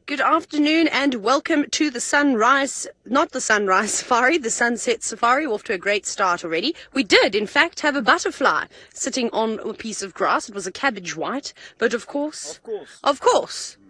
Good afternoon and welcome to the not the sunrise safari, the sunset safari. We're off to a great start already. We did, in fact, have a butterfly sitting on a piece of grass. It was a cabbage white, but of course,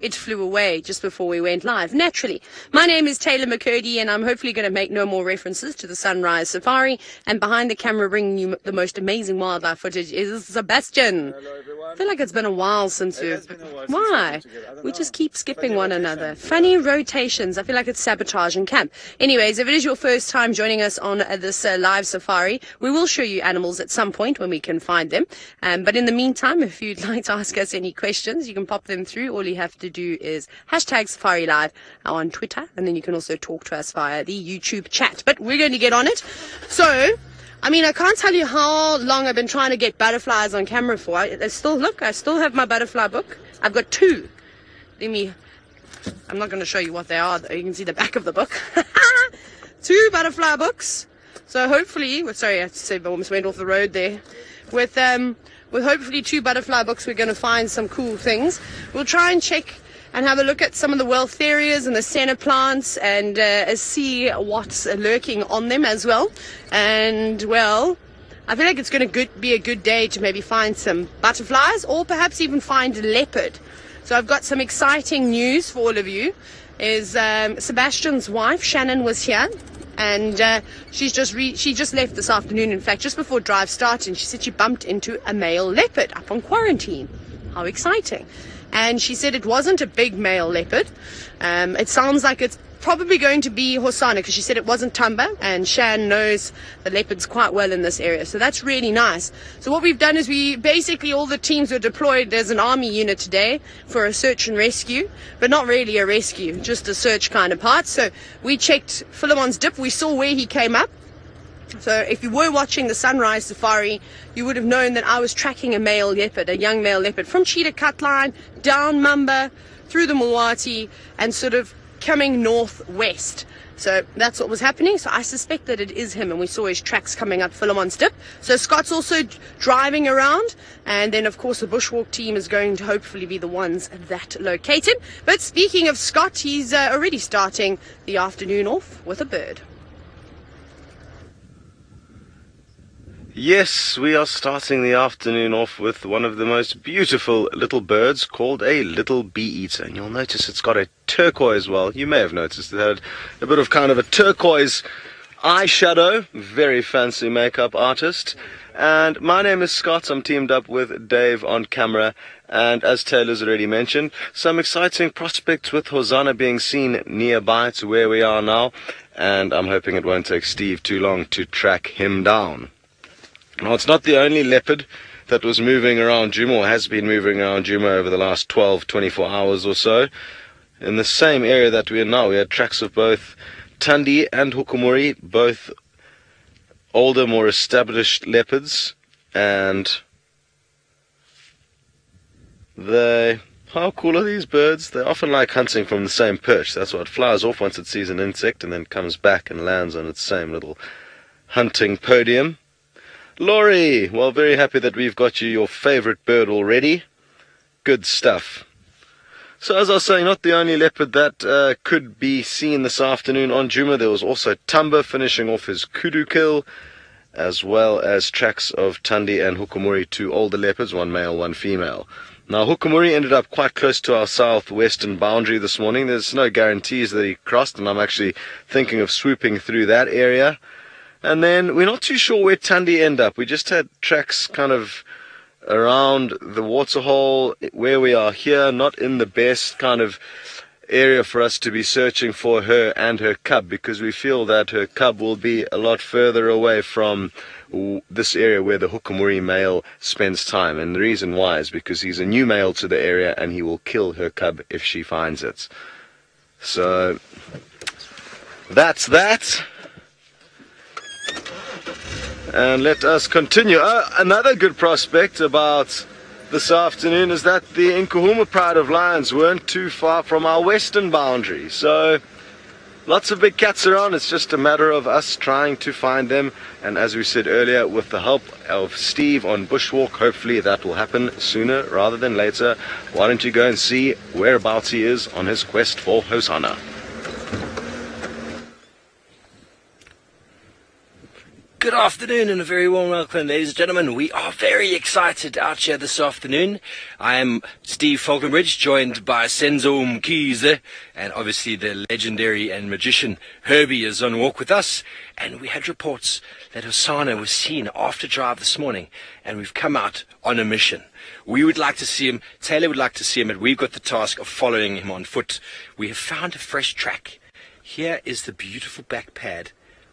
it flew away just before we went live, naturally. My name is Taylor McCurdy and I'm hopefully going to make no more references to the sunrise safari. And behind the camera bringing you the most amazing wildlife footage is Sebastian. Hello everyone. I feel like it's been a while since we've... Why? We just keep skipping one another. Funny rotations. I feel like it's sabotaging camp. Anyways, if it is your first time joining us on this live safari, we will show you animals at some point when we can find them. But in the meantime, if you'd like to ask us any questions, you can pop them through. All you have to do is hashtag Safari Live on Twitter, and then you can also talk to us via the YouTube chat. But we're going to get on it. So... I can't tell you how long I've been trying to get butterflies on camera for. I still have my butterfly book. I've got two. I'm not going to show you what they are, though. You can see the back of the book. Two butterfly books. So hopefully, sorry, I almost went off the road there. With hopefully two butterfly books, we're going to find some cool things. We'll try and check and have a look at some of the Wealtherias and the senna plants and see what's lurking on them as well. And, well, I feel like it's going to be a good day to maybe find some butterflies or perhaps even find a leopard. So I've got some exciting news for all of you. Sebastian's wife, Shannon, was here. And she just left this afternoon, in fact, just before drive started. And she said she bumped into a male leopard up on quarantine. How exciting. And she said it wasn't a big male leopard. It sounds like it's probably going to be Hosanna, because she said it wasn't Tumba, and Shan knows the leopards quite well in this area. So that's really nice. So what we've done is all the teams were deployed as an army unit today for a search and rescue, but not really a rescue, just a search kind of part. So we checked Philemon's dip. We saw where he came up. So if you were watching the sunrise safari, you would have known that I was tracking a male leopard, a young male leopard, from Cheetah Cutline, down Mamba, through the Mulwati, and sort of coming northwest. So that's what was happening. So I suspect that it is him, and we saw his tracks coming up Philemon's dip. So Scott's also driving around, and then of course the bushwalk team is going to hopefully be the ones that locate him. But speaking of Scott, he's already starting the afternoon off with a bird. Yes, we are starting the afternoon off with one of the most beautiful little birds called a little bee-eater. And you'll notice it's got a turquoise, well, you may have noticed it had a bit of kind of a turquoise eyeshadow. Very fancy makeup artist. And my name is Scott. I'm teamed up with Dave on camera. And as Taylor's already mentioned, some exciting prospects with Hosanna being seen nearby to where we are now. And I'm hoping it won't take Steve too long to track him down. Now, it's not the only leopard that was moving around Djuma, or has been moving around Djuma over the last 24 hours or so. In the same area that we are now, we had tracks of both Thandi and Hukumuri, both older, more established leopards. And how cool are these birds? They often like hunting from the same perch. That's why it flies off once it sees an insect and then comes back and lands on its same little hunting podium. Laurie, well, very happy that we've got you your favorite bird already. Good stuff. So as I was saying, not the only leopard that could be seen this afternoon on Djuma. There was also Tumba finishing off his Kudu kill, as well as tracks of Thandi and Hukumuri, two older leopards, one male, one female. Now, Hukumuri ended up quite close to our southwestern boundary this morning. There's no guarantees that he crossed, and I'm actually thinking of swooping through that area. And then we're not too sure where Thandi end up. We just had tracks kind of around the Waterhole where we are here, not in the best kind of area for us to be searching for her and her cub, because we feel that her cub will be a lot further away from this area where the Hukumuri male spends time. And the reason why is because he's a new male to the area and he will kill her cub if she finds it. So that's that. And let us continue. Another good prospect about this afternoon is that the Nkuhuma Pride of Lions weren't too far from our western boundary. So Lots of big cats around. It's just a matter of us trying to find them. And as we said earlier, with the help of Steve on Bushwalk, hopefully that will happen sooner rather than later. Why don't you go and see whereabouts he is on his quest for Hosanna. Good afternoon and a very warm welcome, ladies and gentlemen. We are very excited out here this afternoon. I am Steve Falconbridge, joined by Senzo Mkhize, and obviously the legendary and magician Herbie is on walk with us. And we had reports that Hosanna was seen after drive this morning, and we've come out on a mission. We would like to see him, Taylor would like to see him, and we've got the task of following him on foot. We have found a fresh track. Here is the beautiful back pad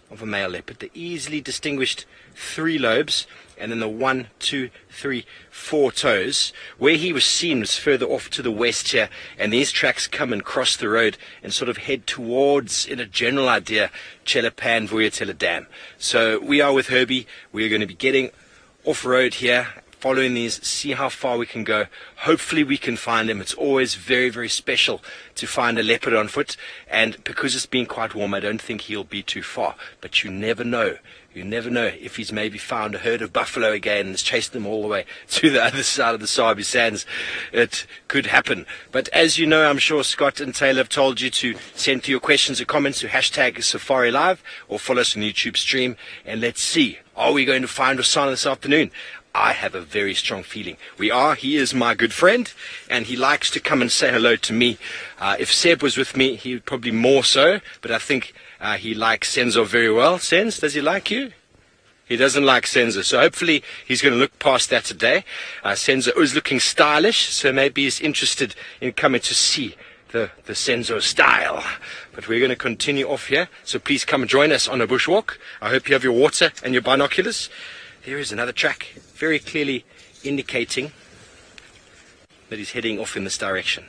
of a male leopard, the easily distinguished 3 lobes, and then the 1, 2, 3, 4 toes. Where he was seen was further off to the west here, and these tracks come and cross the road and sort of head towards, in a general idea, Chelapan Vuyatela Dam. So we are with Herbie. We are going to be getting off-road here, following these, see how far we can go. Hopefully we can find him. It's always very, very special to find a leopard on foot, and because it's been quite warm, I don't think he'll be too far. But you never know. You never know if he's maybe found a herd of buffalo again and has chased them all the way to the other side of the Sabi Sands. It could happen. But as you know, I'm sure Scott and Taylor have told you to send through your questions or comments to hashtag Safari Live or follow us on YouTube stream, and let's see, are we going to find Hosanna this afternoon? I have a very strong feeling we are. He is my good friend, and he likes to come and say hello to me. If Seb was with me, he would probably more so, but I think he likes Senzo very well. Senz, does he like you? He doesn't like Senzo, so hopefully he's going to look past that today. Senzo is looking stylish, so maybe he's interested in coming to see the Senzo style. But we're going to continue off here, so please come and join us on a bushwalk. I hope you have your water and your binoculars. There is another track, very clearly indicating that he's heading off in this direction.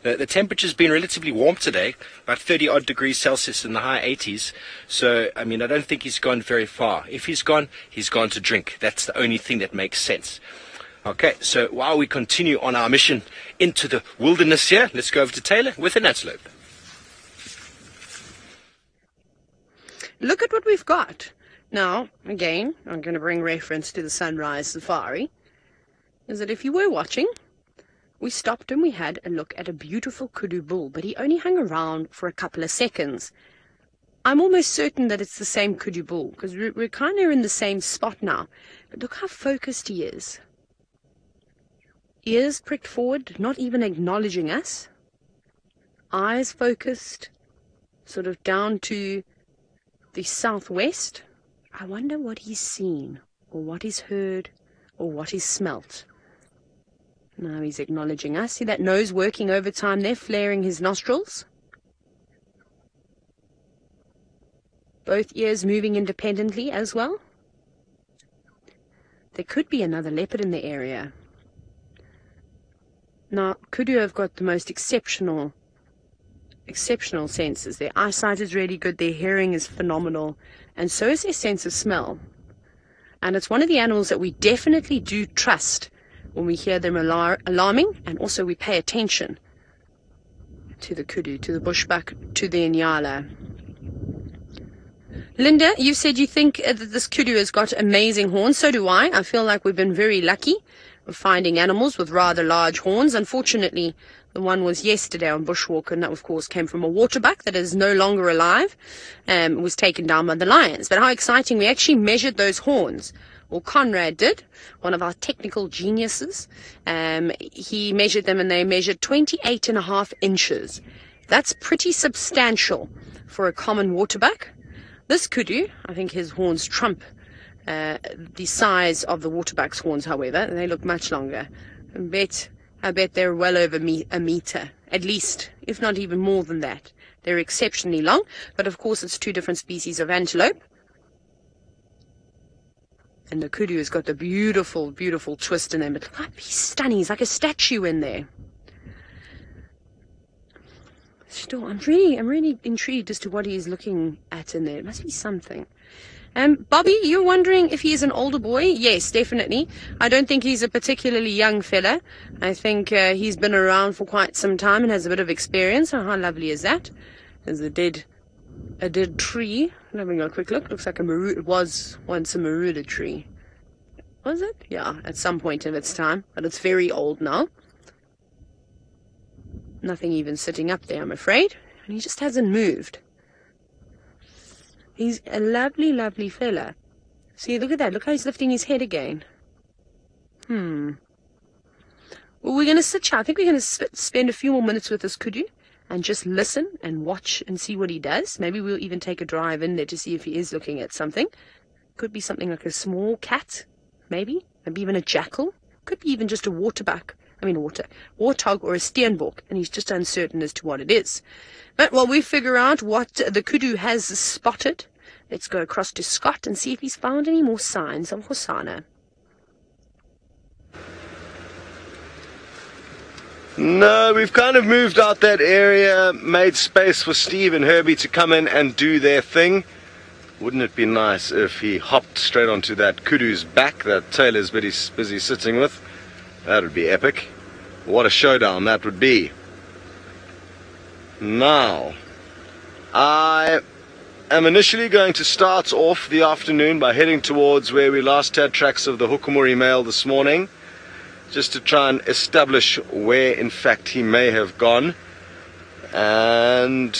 The temperature's been relatively warm today, about 30 odd degrees Celsius in the high 80s. So, I mean, I don't think he's gone very far. If he's gone to drink. That's the only thing that makes sense. Okay, so while we continue on our mission into the wilderness here, let's go over to Taylor with an antelope. Look at what we've got. Now, again, I'm going to bring reference to the sunrise safari, is that if you were watching, we stopped and we had a look at a beautiful Kudu bull, but he only hung around for a couple of seconds. I'm almost certain that it's the same Kudu bull, because we're kind of in the same spot now. But look how focused he is. Ears pricked forward, not even acknowledging us. Eyes focused, sort of down to the southwest. I wonder what he's seen, or what he's heard, or what he's smelt. Now he's acknowledging us. See that nose working overtime there, flaring his nostrils? Both ears moving independently as well. There could be another leopard in the area. Now, Kudu have got the most exceptional senses. Their eyesight is really good, their hearing is phenomenal, and so is their sense of smell. And it's one of the animals that we definitely do trust when we hear them alarming, and also we pay attention to the Kudu, to the bushbuck, to the Inyala. Linda, you said you think that this Kudu has got amazing horns. So do I. I feel like we've been very lucky with finding animals with rather large horns. Unfortunately, the one was yesterday on Bushwalk, and that, of course, came from a waterbuck that is no longer alive. Was taken down by the lions. But how exciting. We actually measured those horns. Well, Conrad did, one of our technical geniuses. He measured them, and they measured 28.5 inches. That's pretty substantial for a common waterbuck. This Kudu, I think his horns trump the size of the waterbuck's horns, however. They look much longer. I bet they're well over a meter, at least, if not even more than that. They're exceptionally long, but of course it's 2 different species of antelope. And the Kudu has got the beautiful, beautiful twist in them. But look how he's stunning. He's like a statue in there. Still, I'm really intrigued as to what he's looking at in there. It must be something. Bobby, you're wondering if he is an older boy? Yes, definitely. I don't think he's a particularly young fella. I think he's been around for quite some time and has a bit of experience. Oh, how lovely is that? There's a dead tree. I'm having a quick look. Looks like it was once a marula tree. Was it? Yeah, at some point in its time, but it's very old now. Nothing even sitting up there, I'm afraid. And he just hasn't moved. He's a lovely, lovely fella. See, look at that. Look how he's lifting his head again. Well, we're going to sit here. I think we're going to spend a few more minutes with this kudu and just listen and watch and see what he does. Maybe we'll even take a drive in there to see if he is looking at something. Could be something like a small cat, maybe even a jackal. Could be even just a warthog or a steenbok, and he's just uncertain as to what it is. But while we figure out what the kudu has spotted, let's go across to Scott and see if he's found any more signs of Hosanna. No, we've kind of moved out that area, made space for Steve and Herbie to come in and do their thing. Wouldn't it be nice if he hopped straight onto that kudu's back that Taylor's busy sitting with? That would be epic. What a showdown that would be. Now, I am initially going to start off the afternoon by heading towards where we last had tracks of the Hukumuri male this morning, just to try and establish where in fact he may have gone. And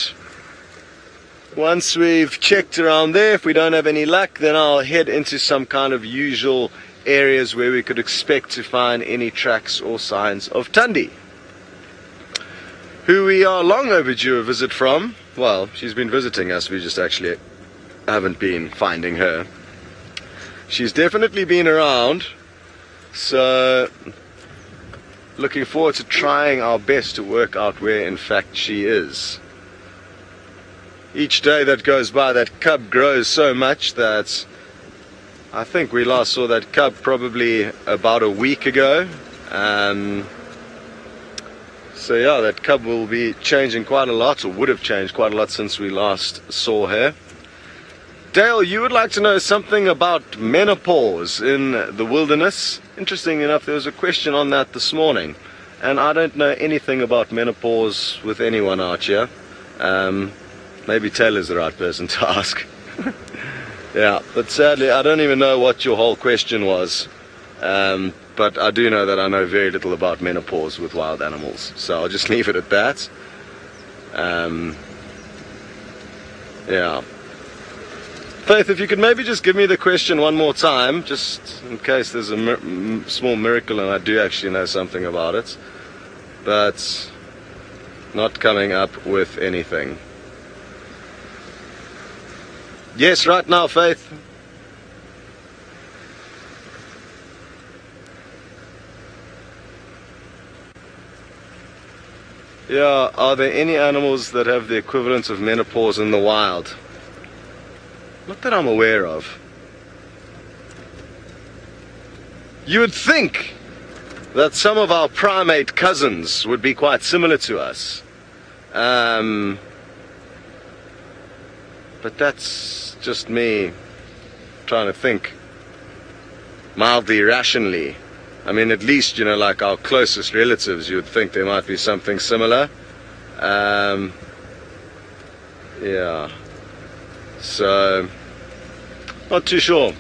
once we've checked around there, if we don't have any luck, then I'll head into some kind of usual areas where we could expect to find any tracks or signs of Tundi, who we are long overdue a visit from. Well, she's been visiting us, we just actually haven't been finding her. She's definitely been around, so looking forward to trying our best to work out where in fact she is. Each day that goes by, that cub grows so much that I think we last saw that cub probably about a week ago. So yeah, that cub will be changing quite a lot, or would have changed quite a lot since we last saw her. Dale, you would like to know something about menopause in the wilderness. Interesting enough, there was a question on that this morning, and I don't know anything about menopause with anyone out here. Maybe Taylor's the right person to ask. Yeah, but sadly I don't even know what your whole question was. But I do know that I know very little about menopause with wild animals, so I'll just leave it at that. Yeah. Faith, if you could maybe just give me the question one more time, just in case there's a small miracle and I do actually know something about it, but not coming up with anything. Yes, right now, Faith. Yeah, are there any animals that have the equivalent of menopause in the wild? Not that I'm aware of. You would think that some of our primate cousins would be quite similar to us. But that's just me trying to think mildly rationally. I mean, at least, you know, like our closest relatives, you would think there might be something similar. Yeah. So, not too sure.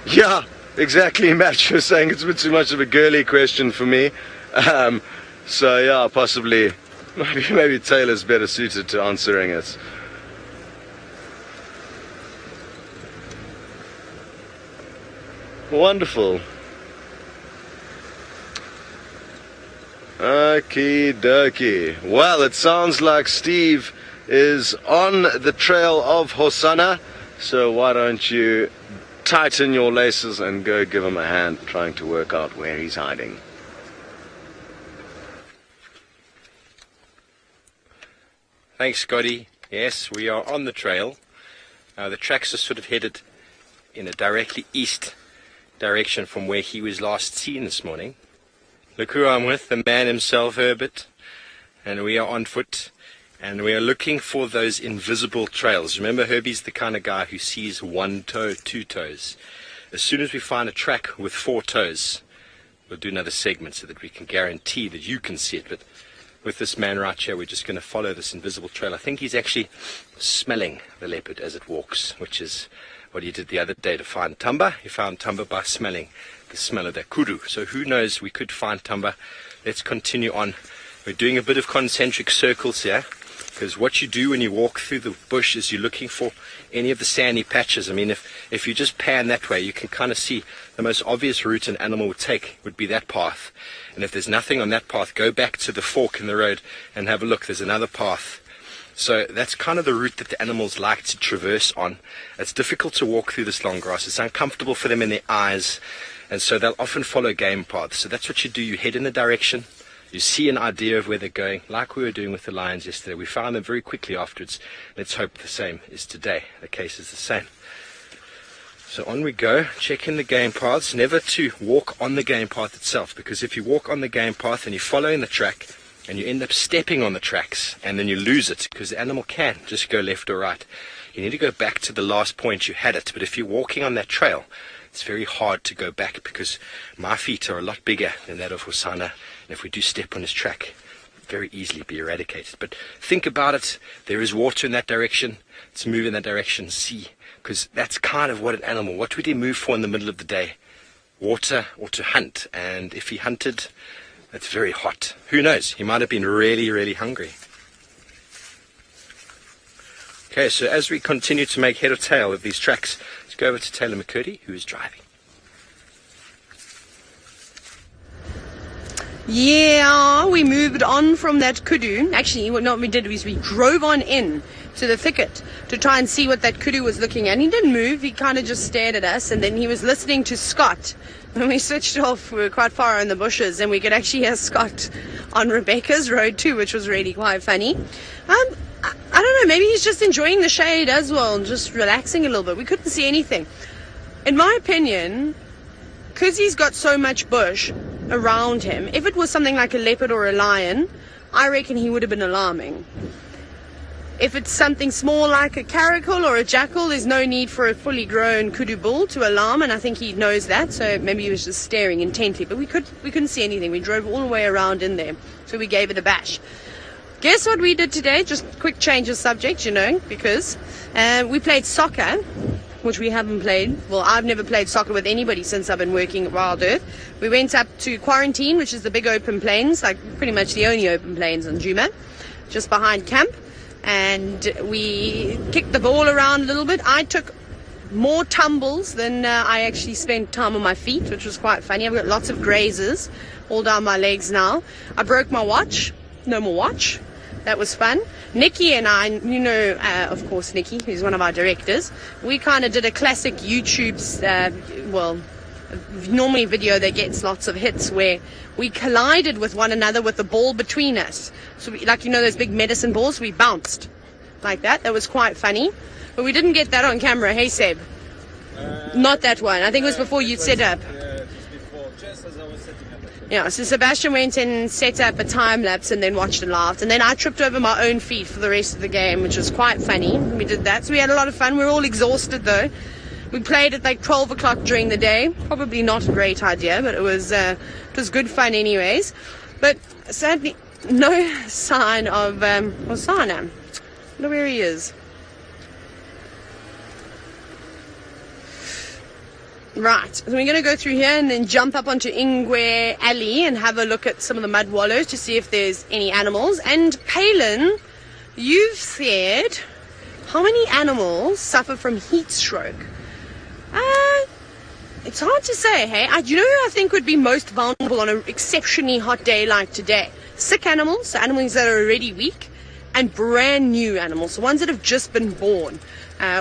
Yeah, exactly, Matt. You're saying it's a bit too much of a girly question for me. So, yeah, possibly, maybe Taylor's better suited to answering it. Wonderful. Okie dokie. Well, it sounds like Steve is on the trail of Hosanna, so why don't you tighten your laces and go give him a hand trying to work out where he's hiding. Thanks, Scotty. Yes, we are on the trail. The tracks are sort of headed in a directly east direction from where he was last seen this morning. Look who I'm with, the man himself, Herbert, and we are on foot, and we are looking for those invisible trails. Remember, Herbie's the kind of guy who sees one toe, two toes. As soon as we find a track with 4 toes, we'll do another segment so that we can guarantee that you can see it. But with this man right here, we're just going to follow this invisible trail. I think he's actually smelling the leopard as it walks, which is what he did the other day to find Tumba. He found Tumba by smelling the smell of that kudu. So who knows, we could find Tumba. Let's continue on. We're doing a bit of concentric circles here, because what you do when you walk through the bush is you're looking for any of the sandy patches. I mean, if you just pan that way, you can kind of see the most obvious route an animal would take would be that path. And if there's nothing on that path, go back to the fork in the road and have a look. There's another path. So that's kind of the route that the animals like to traverse on. It's difficult to walk through this long grass. It's uncomfortable for them in their eyes. And so they'll often follow game paths. So that's what you do. You head in a direction. You see an idea of where they're going, like we were doing with the lions yesterday. We found them very quickly afterwards. Let's hope the same is today. The case is the same. So on we go, checking the game paths. Never to walk on the game path itself, because if you walk on the game path and you're following the track and you end up stepping on the tracks and then you lose it, because the animal can just go left or right. You need to go back to the last point you had it. But if you're walking on that trail, it's very hard to go back, because my feet are a lot bigger than that of Hosana. And if we do step on his track, very easily be eradicated. But think about it. There is water in that direction. Let's move in that direction. See, because that's kind of what an animal, what would he move for in the middle of the day? Water or to hunt. And if he hunted, it's very hot. Who knows? He might have been really, really hungry. Okay, so as we continue to make head or tail of these tracks, let's go over to Taylor McCurdy, who is driving. Yeah, we moved on from that kudu. Actually, what we did was we drove on in to the thicket to try and see what that kudu was looking at. He didn't move, he kind of just stared at us, and then he was listening to Scott. When we switched off, we were quite far in the bushes, and we could actually hear Scott on Rebecca's road too, which was really quite funny. I don't know, maybe he's just enjoying the shade as well, and just relaxing a little bit. We couldn't see anything. In my opinion, because he's got so much bush around him, if it was something like a leopard or a lion, I reckon he would have been alarming. If it's something small like a caracal or a jackal, there's no need for a fully grown kudu bull to alarm, and I think he knows that, so maybe he was just staring intently. But we couldn't see anything. We drove all the way around in there, so we gave it a bash. Guess what we did today? Just quick change of subject, because we played soccer, which we haven't played. Well, I've never played soccer with anybody since I've been working at Wild Earth. We went up to Quarantine, which is the big open plains, like pretty much the only open plains in Djuma, just behind camp. And we kicked the ball around a little bit. I took more tumbles than I actually spent time on my feet, which was quite funny. I've got lots of grazes all down my legs now. I broke my watch. No more watch. That was fun. Nikki and I, of course, Nikki, who's one of our directors, we kind of did a classic YouTube's, normally video that gets lots of hits, where we collided with one another with the ball between us. So, those big medicine balls, we bounced like that. That was quite funny. But we didn't get that on camera. Hey, Seb? Not that one. I think it was before you'd set up. Just as I was setting up. Yeah, so Sebastian went and set up a time lapse and then watched and laughed. And then I tripped over my own feet for the rest of the game, which was quite funny. We did that. So we had a lot of fun. We were all exhausted though. We played at like 12 o'clock during the day. Probably not a great idea, but it was good fun anyways. But sadly, no sign of Osana. I wonder where he is. Right, so we're going to go through here and then jump up onto Ingwe Alley and have a look at some of the mud wallows to see if there's any animals. And Palin, you've said, how many animals suffer from heat stroke? It's hard to say, hey? Do you know who I think would be most vulnerable on an exceptionally hot day like today? Sick animals, so animals that are already weak, and brand new animals, so ones that have just been born.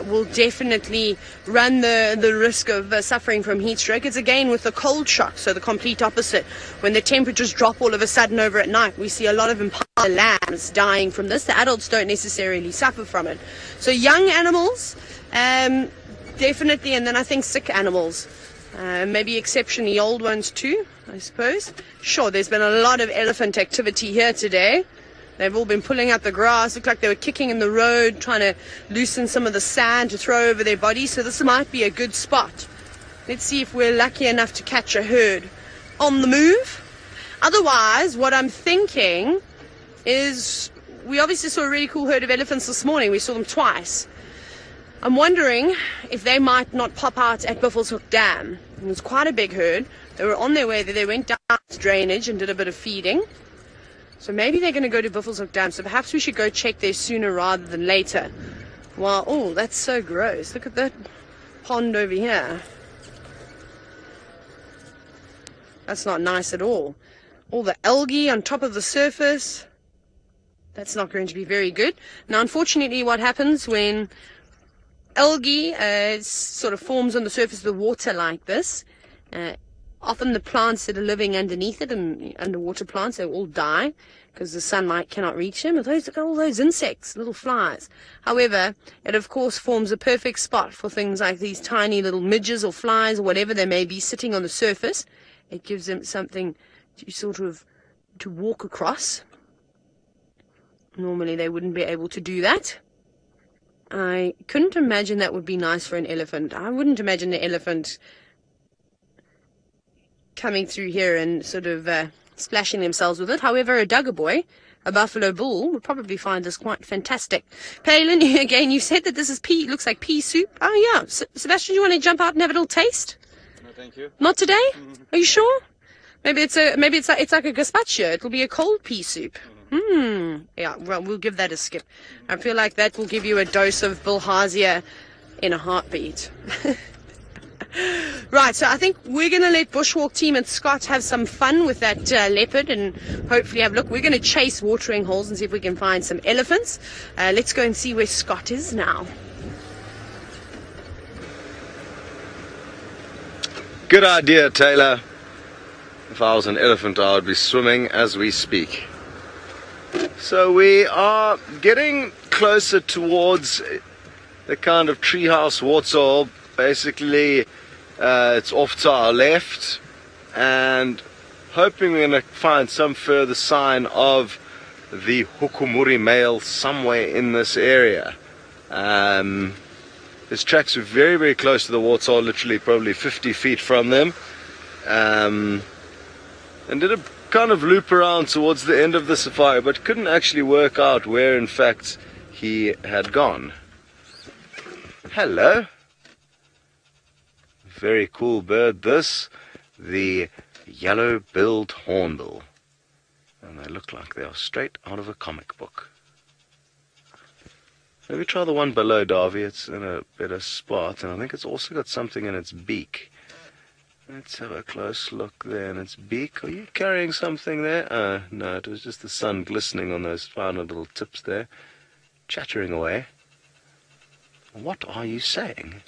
Will definitely run the risk of suffering from heat stroke. It's again with the cold shock, so the complete opposite. When the temperatures drop all of a sudden over at night, we see a lot of impala lambs dying from this. The adults don't necessarily suffer from it. So young animals, definitely, and then I think sick animals. Maybe exceptionally old ones too, I suppose. Sure, there's been a lot of elephant activity here today. They've all been pulling out the grass. Looked like they were kicking in the road, trying to loosen some of the sand to throw over their bodies. So this might be a good spot. Let's see if we're lucky enough to catch a herd on the move. Otherwise, what I'm thinking is, we obviously saw a really cool herd of elephants this morning. We saw them twice. I'm wondering if they might not pop out at Buffalo's Hook Dam. It was quite a big herd. They were on their way there. They went down to drainage and did a bit of feeding. So maybe they're going to go to Buffalo's Hook Dam. So perhaps we should go check there sooner rather than later. Wow, oh, that's so gross. Look at that pond over here. That's not nice at all. All the algae on top of the surface. That's not going to be very good. Now, unfortunately, what happens when algae sort of forms on the surface of the water like this, often the plants that are living underneath it, and underwater plants, they all die because the sunlight cannot reach them. And those, look at all those insects, little flies. However, it of course forms a perfect spot for things like these tiny little midges or flies or whatever they may be sitting on the surface. It gives them something to sort of to walk across. Normally they wouldn't be able to do that. I couldn't imagine that would be nice for an elephant. I wouldn't imagine the elephant coming through here and sort of splashing themselves with it. However, a dugger boy, a buffalo bull, would probably find this quite fantastic. Palin, again, you said that this is pea, looks like pea soup. Oh yeah, Sebastian, you want to jump out and have a little taste? No, thank you. Not today? Are you sure? Maybe it's like a gazpacho. It'll be a cold pea soup. Yeah, well, we'll give that a skip. I feel like that will give you a dose of bilharzia in a heartbeat. Right, so I think we're going to let Bushwalk Team and Scott have some fun with that leopard and hopefully have a look. We're going to chase watering holes and see if we can find some elephants. Let's go and see where Scott is now. Good idea, Taylor. If I was an elephant, I would be swimming as we speak. So we are getting closer towards the kind of treehouse Waterhole. Basically, it's off to our left, and hoping we're going to find some further sign of the Hukumuri male somewhere in this area. His tracks are very, very close to the Waterhole, literally probably 50 feet from them, and did a kind of loop around towards the end of the safari, but couldn't actually work out where in fact he had gone. Hello. Very cool bird this, the yellow-billed hornbill, and they look like they are straight out of a comic book. Maybe try the one below, Darby. It's in a better spot, and I think it's also got something in its beak. Let's have a close look there in its beak. Are you carrying something there? No, it was just the sun glistening on those fine little tips there, chattering away. What are you saying?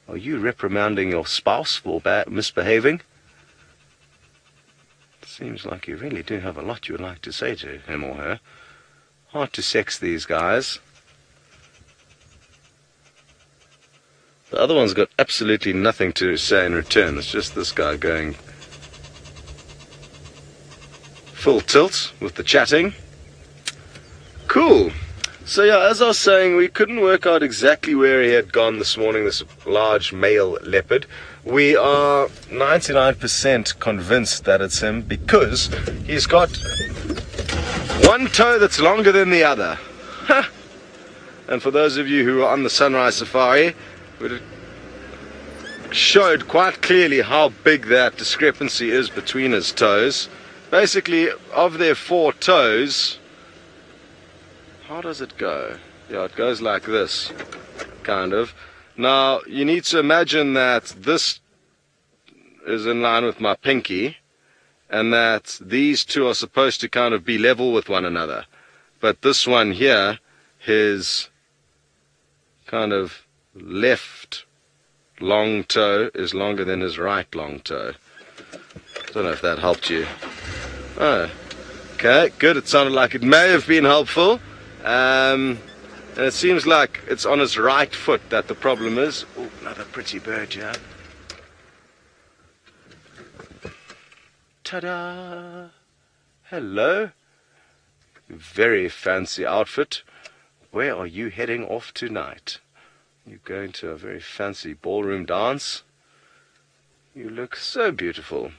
Are you reprimanding your spouse for misbehaving? Seems like you really do have a lot you would like to say to him or her. Hard to sex these guys. The other one's got absolutely nothing to say in return. It's just this guy going full tilt with the chatting. Cool. So yeah, as I was saying, we couldn't work out exactly where he had gone this morning, this large male leopard. We are 99% convinced that it's him because he's got one toe that's longer than the other. And for those of you who are on the Sunrise Safari, it showed quite clearly how big that discrepancy is between his toes. Basically, of their 4 toes, how does it go? Yeah, it goes like this, kind of. Now, you need to imagine that this is in line with my pinky, and that these two are supposed to kind of be level with one another. But this one here, his kind of left long toe is longer than his right long toe. Don't know if that helped you. Oh, okay, good. It sounded like it may have been helpful. And it seems like it's on his right foot that the problem is. Oh, another pretty bird, yeah. Ta-da! Hello. Very fancy outfit. Where are you heading off tonight? You're going to a very fancy ballroom dance. You look so beautiful.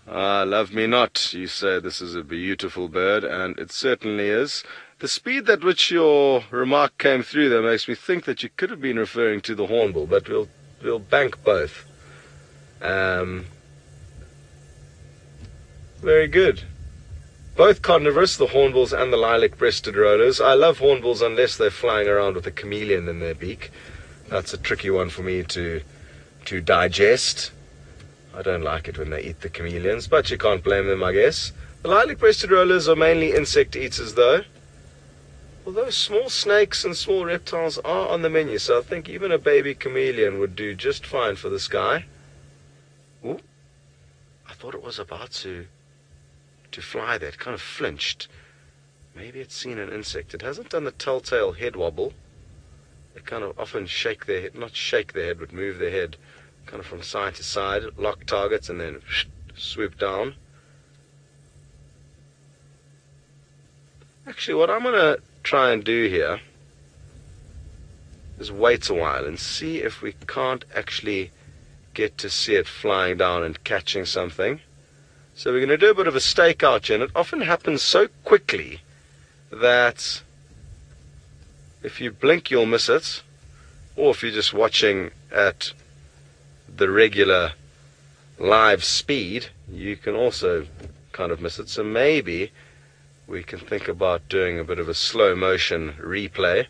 Ah, love me not. You say this is a beautiful bird, and it certainly is. The speed at which your remark came through there makes me think that you could have been referring to the hornbill, but we'll bank both. Very good. Both carnivorous, the hornbills and the lilac-breasted rollers. I love hornbills unless they're flying around with a chameleon in their beak. That's a tricky one for me to digest. I don't like it when they eat the chameleons, but you can't blame them, I guess. The lilac-breasted rollers are mainly insect eaters, though. Although small snakes and small reptiles are on the menu, so I think even a baby chameleon would do just fine for this guy. Ooh, I thought it was about to fly there. It kind of flinched. Maybe it's seen an insect. It hasn't done the telltale head wobble. They kind of often shake their head, not shake their head, but move their head kind of from side to side, lock targets, and then swoop down. Actually, what I'm going to try and do here is wait a while and see if we can't actually get to see it flying down and catching something. So we're going to do a bit of a stakeout here, and it often happens so quickly that if you blink you'll miss it, or if you're just watching at the regular live speed you can also kind of miss it. So maybe we can think about doing a bit of a slow motion replay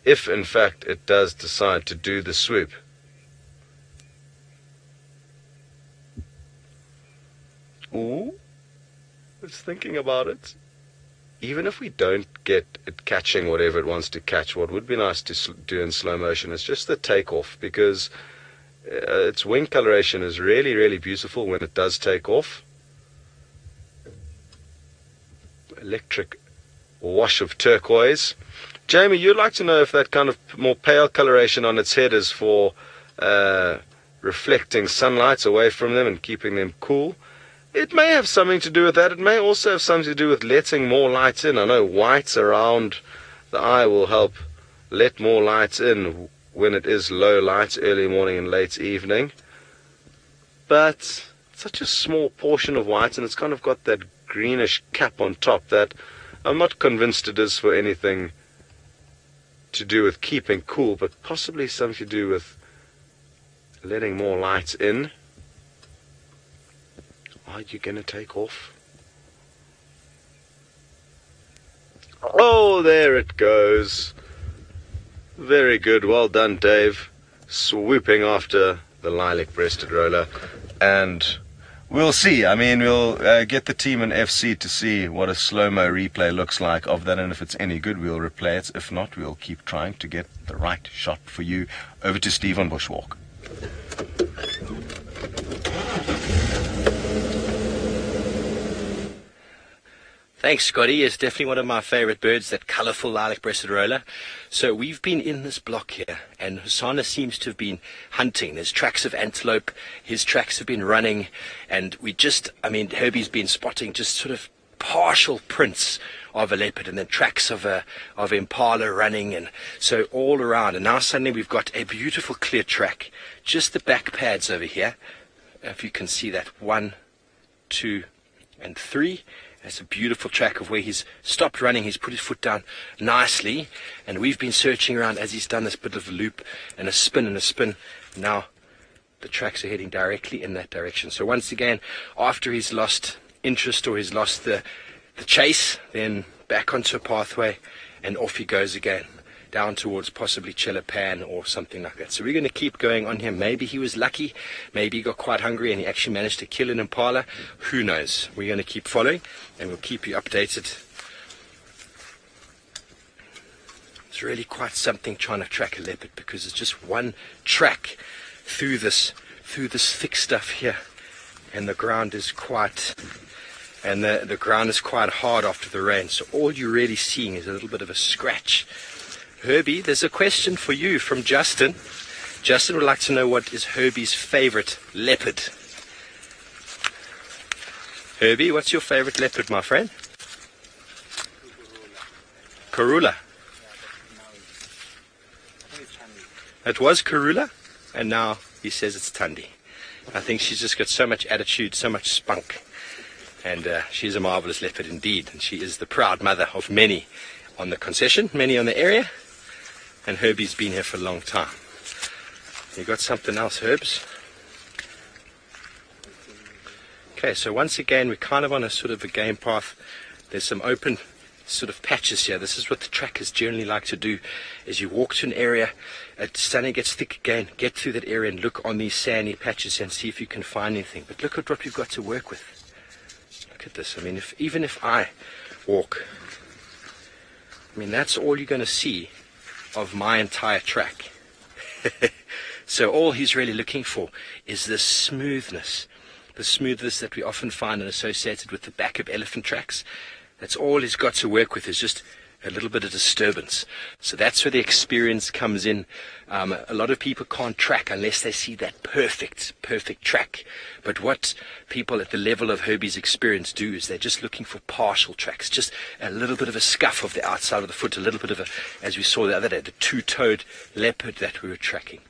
if in fact it does decide to do the swoop. Ooh, it's thinking about it. Even if we don't get it catching whatever it wants to catch, what would be nice to do in slow motion is just the takeoff, because its wing coloration is really, really beautiful when it does take off. Electric wash of turquoise. Jamie, you'd like to know if that kind of more pale coloration on its head is for reflecting sunlight away from them and keeping them cool. It may have something to do with that. It may also have something to do with letting more light in. I know white around the eye will help let more light in when it is low light, early morning and late evening. But it's such a small portion of white, and it's kind of got that greenish cap on top that I'm not convinced it is for anything to do with keeping cool, but possibly something to do with letting more light in. Are you going to take off? Oh, there it goes. Very good. Well done, Dave. Swooping after the lilac-breasted roller. And we'll see. I mean, we'll get the team in FC to see what a slow-mo replay looks like of that. And if it's any good, we'll replay it. If not, we'll keep trying to get the right shot for you. Over to Steve on Bushwalk. Thanks, Scotty. It's definitely one of my favorite birds, that colourful lilac-breasted roller. So we've been in this block here, and Hosana seems to have been hunting. There's tracks of antelope, his tracks have been running, and Herbie's been spotting just sort of partial prints of a leopard, and then tracks of impala running, and so all around. And now suddenly we've got a beautiful clear track, just the back pads over here. If you can see that, 1, 2, and 3. That's a beautiful track of where he's stopped running. He's put his foot down nicely, and we've been searching around as he's done this bit of a loop and a spin and a spin. Now the tracks are heading directly in that direction. So once again, after he's lost interest or he's lost the chase, then back onto a pathway and off he goes again, down towards possibly Chilapan or something like that. So we're going to keep going on here. Maybe he was lucky, maybe he got quite hungry and he actually managed to kill an impala. Who knows? We're going to keep following and we'll keep you updated. It's really quite something trying to track a leopard, because it's just one track through this thick stuff here, and the ground is quite the ground is quite hard after the rain, so all you're really seeing is a little bit of a scratch. Herbie, there's a question for you from Justin. Justin would like to know what is Herbie's favorite leopard. Herbie, what's your favorite leopard, my friend? Karula. It was Karula, and now he says it's Thandi. I think she's just got so much attitude, so much spunk. And she's a marvelous leopard indeed. And she is the proud mother of many on the concession, many on the area. And Herbie's been here for a long time. You got something else, Herbs? Okay, so once again, we're kind of on a sort of a game path. There's some open sort of patches here. This is what the trackers generally like to do, is you walk to an area, it suddenly gets thick again, get through that area and look on these sandy patches and see if you can find anything. But look at what we've got to work with. Look at this. I mean, even if I walk, I mean, that's all you're going to see of my entire track. So all he's really looking for is this smoothness, the smoothness that we often find and associated with the back of elephant tracks. That's all he's got to work with, is just a little bit of disturbance. So that's where the experience comes in. A lot of people can't track unless they see that perfect track. But what people at the level of Herbie's experience do is they're just looking for partial tracks, just a little bit of a scuff of the outside of the foot, a little bit of a, as we saw the other day, the two-toed leopard that we were tracking.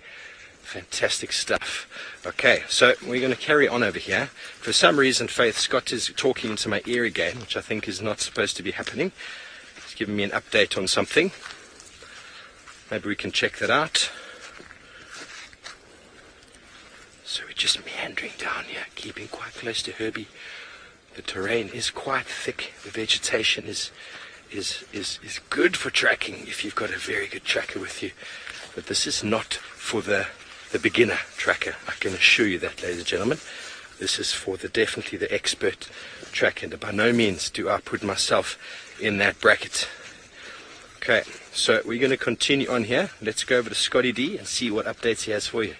Fantastic stuff. Okay, so we're going to carry on over here. For some reason, Faith Scott is talking into my ear again, which I think is not supposed to be happening. He's giving me an update on something. Maybe we can check that out. So we're just meandering down here, keeping quite close to Herbie. The terrain is quite thick. The vegetation is good for tracking if you've got a very good tracker with you. But this is not for the beginner tracker. I can assure you that, ladies and gentlemen. This is for definitely the expert tracker. And by no means do I put myself in that bracket. Okay, so we're going to continue on here. Let's go over to Scotty D and see what updates he has for you.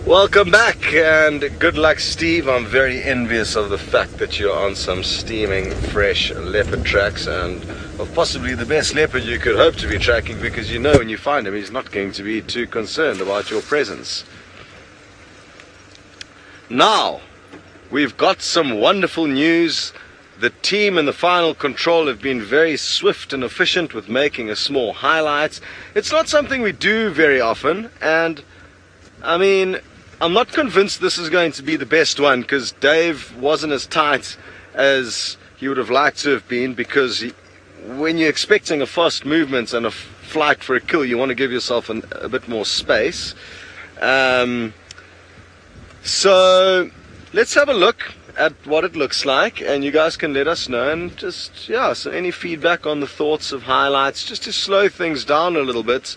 Welcome back, and good luck, Steve. I'm very envious of the fact that you're on some steaming fresh leopard tracks, and of possibly the best leopard you could hope to be tracking, because you know when you find him he's not going to be too concerned about your presence. Now, we've got some wonderful news. The team in the final control have been very swift and efficient with making a small highlight. It's not something we do very often, and I mean, I'm not convinced this is going to be the best one, because Dave wasn't as tight as he would have liked to have been, because when you're expecting a fast movement and a flight for a kill, you want to give yourself a bit more space. So let's have a look at what it looks like, and you guys can let us know, and just, yeah, so any feedback on the thoughts of highlights, just to slow things down a little bit,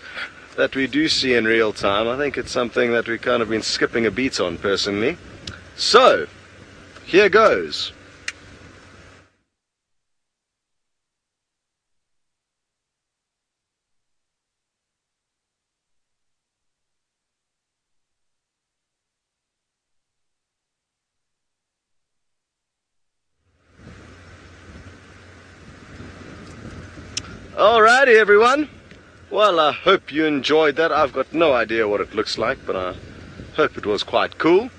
that we do see in real time. I think it's something that we've kind of been skipping a beat on personally. So, here goes. Alrighty, everyone. Well, I hope you enjoyed that. I've got no idea what it looks like, but I hope it was quite cool.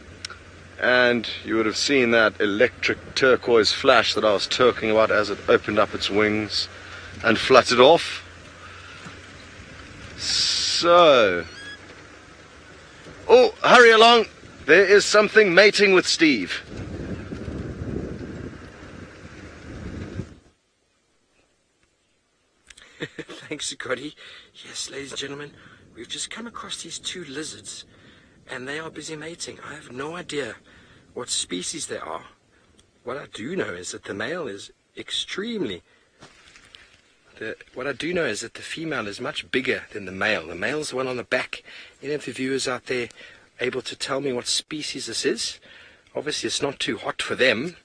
And you would have seen that electric turquoise flash that I was talking about as it opened up its wings and fluttered off. So, oh, hurry along. There is something mating with Steve. Thanks, Scotty. Yes, ladies and gentlemen, we've just come across these two lizards, and they are busy mating. I have no idea what species they are. What I do know is that the male is what I do know is that the female is much bigger than the male. The male's the one on the back. Any of the viewers out there able to tell me what species this is? Obviously, it's not too hot for them.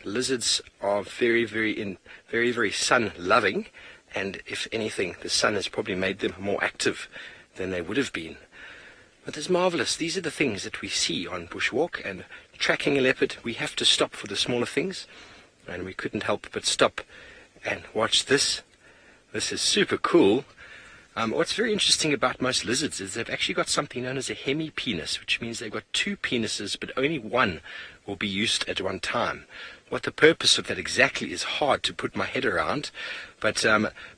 The lizards are very, very sun-loving. And if anything, the sun has probably made them more active than they would have been. But it's marvelous. These are the things that we see on bushwalk, and tracking a leopard, we have to stop for the smaller things. And we couldn't help but stop and watch this. This is super cool. What's very interesting about most lizards is they've actually got something known as a hemipenis, which means they've got two penises, but only one will be used at one time. What the purpose of that exactly is hard to put my head around, but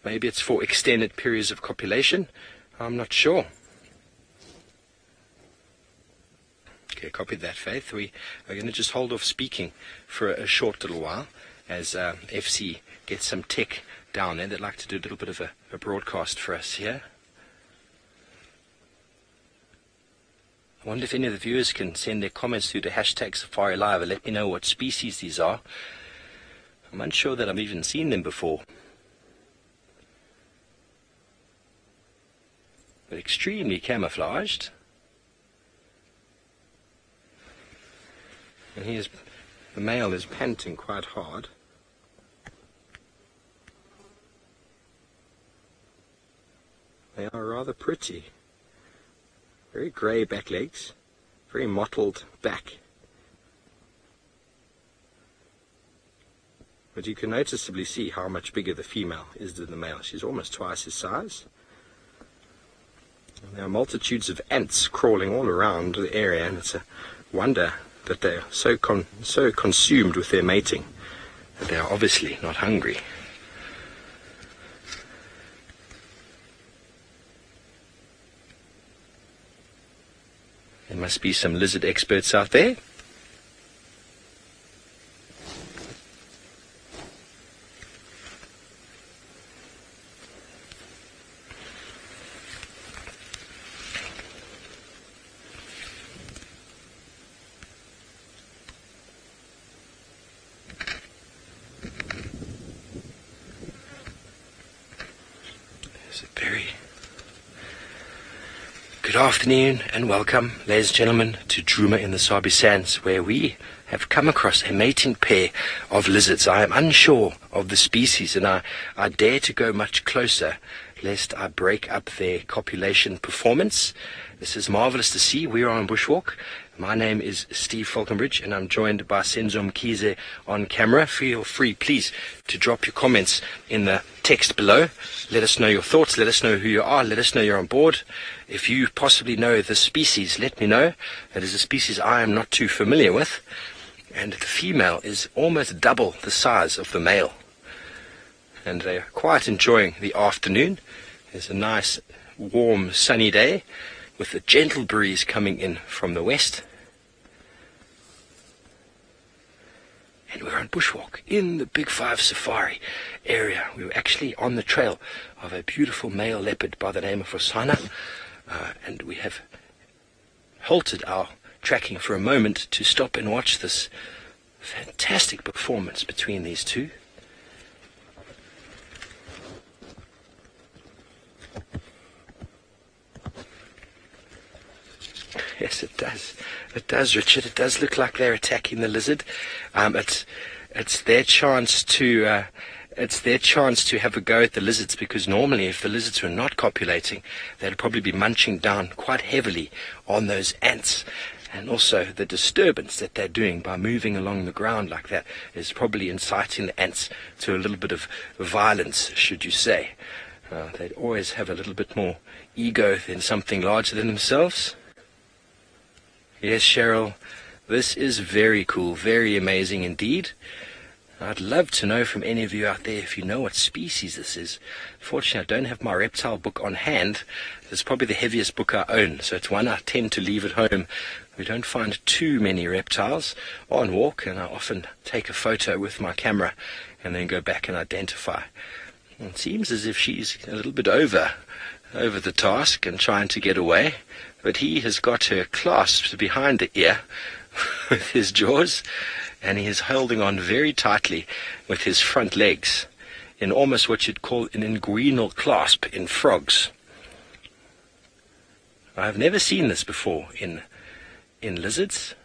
maybe it's for extended periods of copulation. I'm not sure. Okay, copy that, Faith. We are going to just hold off speaking for a short little while as FC gets some tech down there. They'd like to do a little bit of a broadcast for us here. I wonder if any of the viewers can send their comments through the hashtag Safari Live and let me know what species these are. I'm unsure that I've even seen them before. But extremely camouflaged. And the male is panting quite hard. They are rather pretty. Very grey back legs, very mottled back. But you can noticeably see how much bigger the female is than the male. She's almost twice his size. And there are multitudes of ants crawling all around the area, and it's a wonder that they're so consumed with their mating that they are obviously not hungry. There must be some lizard experts out there. Good afternoon and welcome, ladies and gentlemen, to Djuma in the Sabi Sands, where we have come across a mating pair of lizards. I am unsure of the species, and I dare to go much closer, lest I break up their copulation performance. This is marvelous to see. We are on Bushwalk. My name is Steve Falconbridge, and I'm joined by Senzo Mkhize on camera. Feel free, please, to drop your comments in the text below. Let us know your thoughts. Let us know who you are. Let us know you're on board. If you possibly know the species, let me know. That is a species I am not too familiar with. And the female is almost double the size of the male. And they are quite enjoying the afternoon. There's a nice, warm, sunny day with a gentle breeze coming in from the west. And we're on Bushwalk in the Big Five Safari area. We were actually on the trail of a beautiful male leopard by the name of Osana. And we have halted our tracking for a moment to stop and watch this fantastic performance between these two. Yes, it does. It does, Richard. It does look like they're attacking the lizard. It's their chance to have a go at the lizards, because normally if the lizards were not copulating, they'd probably be munching down quite heavily on those ants. And also the disturbance that they're doing by moving along the ground like that is probably inciting the ants to a little bit of violence, should you say. They'd always have a little bit more ego than something larger than themselves. Yes, Cheryl, this is very cool, very amazing indeed. I'd love to know from any of you out there if you know what species this is. Fortunately, I don't have my reptile book on hand. It's probably the heaviest book I own, so it's one I tend to leave at home. We don't find too many reptiles on walk, and I often take a photo with my camera and then go back and identify. It seems as if she's a little bit over the task and trying to get away, but he has got her clasped behind the ear with his jaws, and he is holding on very tightly with his front legs in almost what you'd call an inguinal clasp in frogs. I've never seen this before in lizards.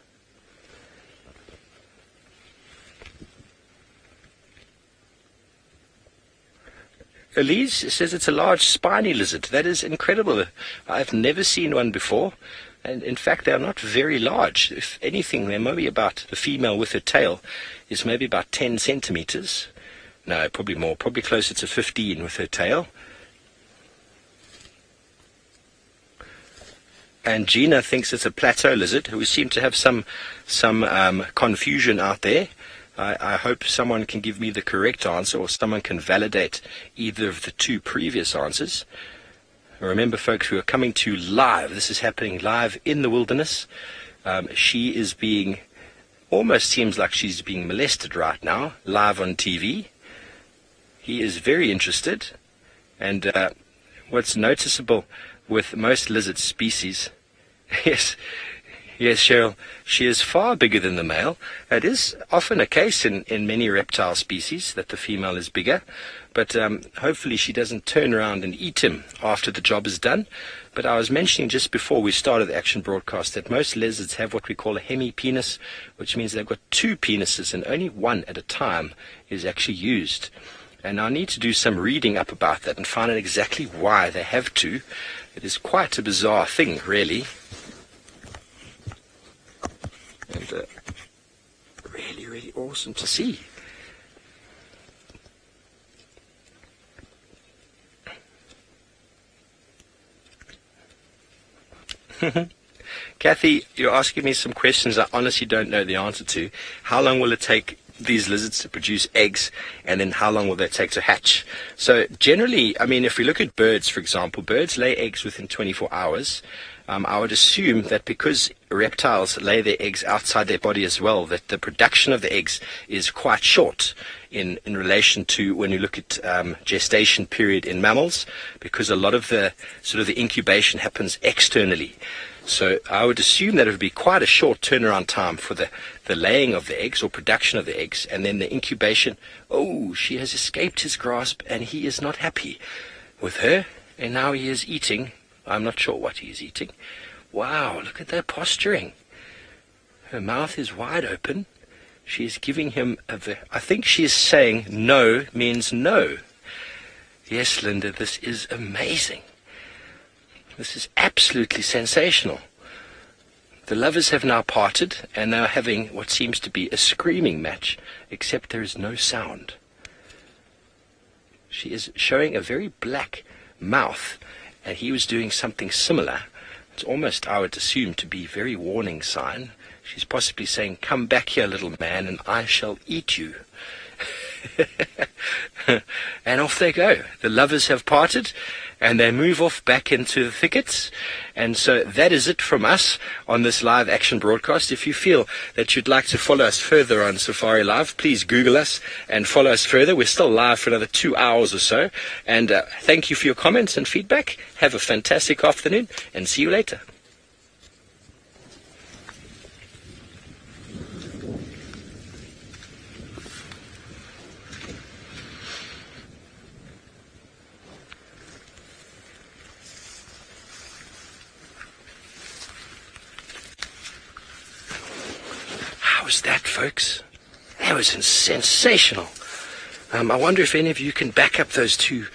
Elise says it's a large spiny lizard. That is incredible. I've never seen one before. And in fact, they are not very large. If anything, they're maybe about, the female with her tail is maybe about 10 centimeters. No, probably more. Probably closer to 15 with her tail. And Gina thinks it's a plateau lizard. We seem to have some confusion out there. I hope someone can give me the correct answer, or someone can validate either of the two previous answers. Remember, folks, we are coming to live. This is happening live in the wilderness. She is being, almost seems like she's being molested right now, live on TV. He is very interested. And what's noticeable with most lizard species, yes, Cheryl, she is far bigger than the male. It is often a case in many reptile species that the female is bigger, but hopefully she doesn't turn around and eat him after the job is done. But I was mentioning just before we started the action broadcast that most lizards have what we call a hemipenis, which means they've got two penises and only one at a time is actually used. And I need to do some reading up about that and find out exactly why they have to. It is quite a bizarre thing, really. And really, really awesome to see. Kathy, you're asking me some questions I honestly don't know the answer to. How long will it take these lizards to produce eggs, and then how long will they take to hatch? So generally, I mean, if we look at birds, for example, birds lay eggs within 24 hours. I would assume that because reptiles lay their eggs outside their body as well, that the production of the eggs is quite short in relation to when you look at gestation period in mammals, because a lot of the sort of the incubation happens externally. So I would assume that it would be quite a short turnaround time for the laying of the eggs or production of the eggs, and then the incubation. Oh, she has escaped his grasp and he is not happy with her, and now he is eating. I'm not sure what he is eating. Wow, look at that posturing. Her mouth is wide open. She is giving him I think she is saying no means no. Yes, Linda, this is amazing. This is absolutely sensational. The lovers have now parted, and they are having what seems to be a screaming match, except there is no sound. She is showing a very black mouth, and he was doing something similar. It's almost, I would assume, to be a very warning sign. She's possibly saying, "Come back here, little man, and I shall eat you." And off they go. The lovers have parted, and they move off back into the thickets. And so that is it from us on this live action broadcast. If you feel that you'd like to follow us further on Safari Live, please Google us and follow us further. We're still live for another 2 hours or so. And thank you for your comments and feedback. Have a fantastic afternoon, and see you later. Was that, folks? That was sensational. I wonder if any of you can back up those two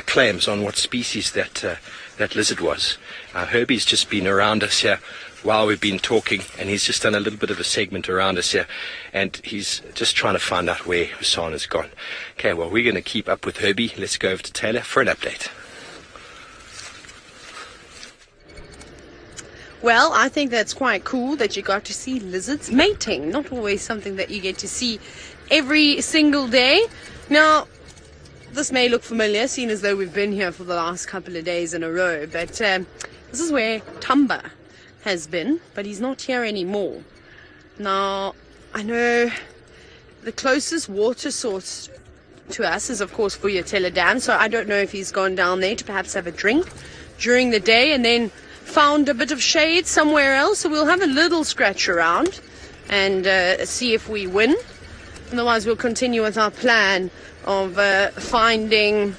claims on what species that lizard was. Herbie's just been around us here while we've been talking, and he's just done a little bit of a segment around us here, and he's just trying to find out where Hassan has gone. Okay, well, we're going to keep up with Herbie. Let's go over to Taylor for an update. Well, I think that's quite cool that you got to see lizards mating. Not always something that you get to see every single day. Now, this may look familiar, seeing as though we've been here for the last couple of days in a row, but this is where Tumba has been, but he's not here anymore. Now, I know the closest water source to us is, of course, Vuyatela Dam, so I don't know if he's gone down there to perhaps have a drink during the day and then found a bit of shade somewhere else. So we'll have a little scratch around and see if we win. Otherwise, we'll continue with our plan of finding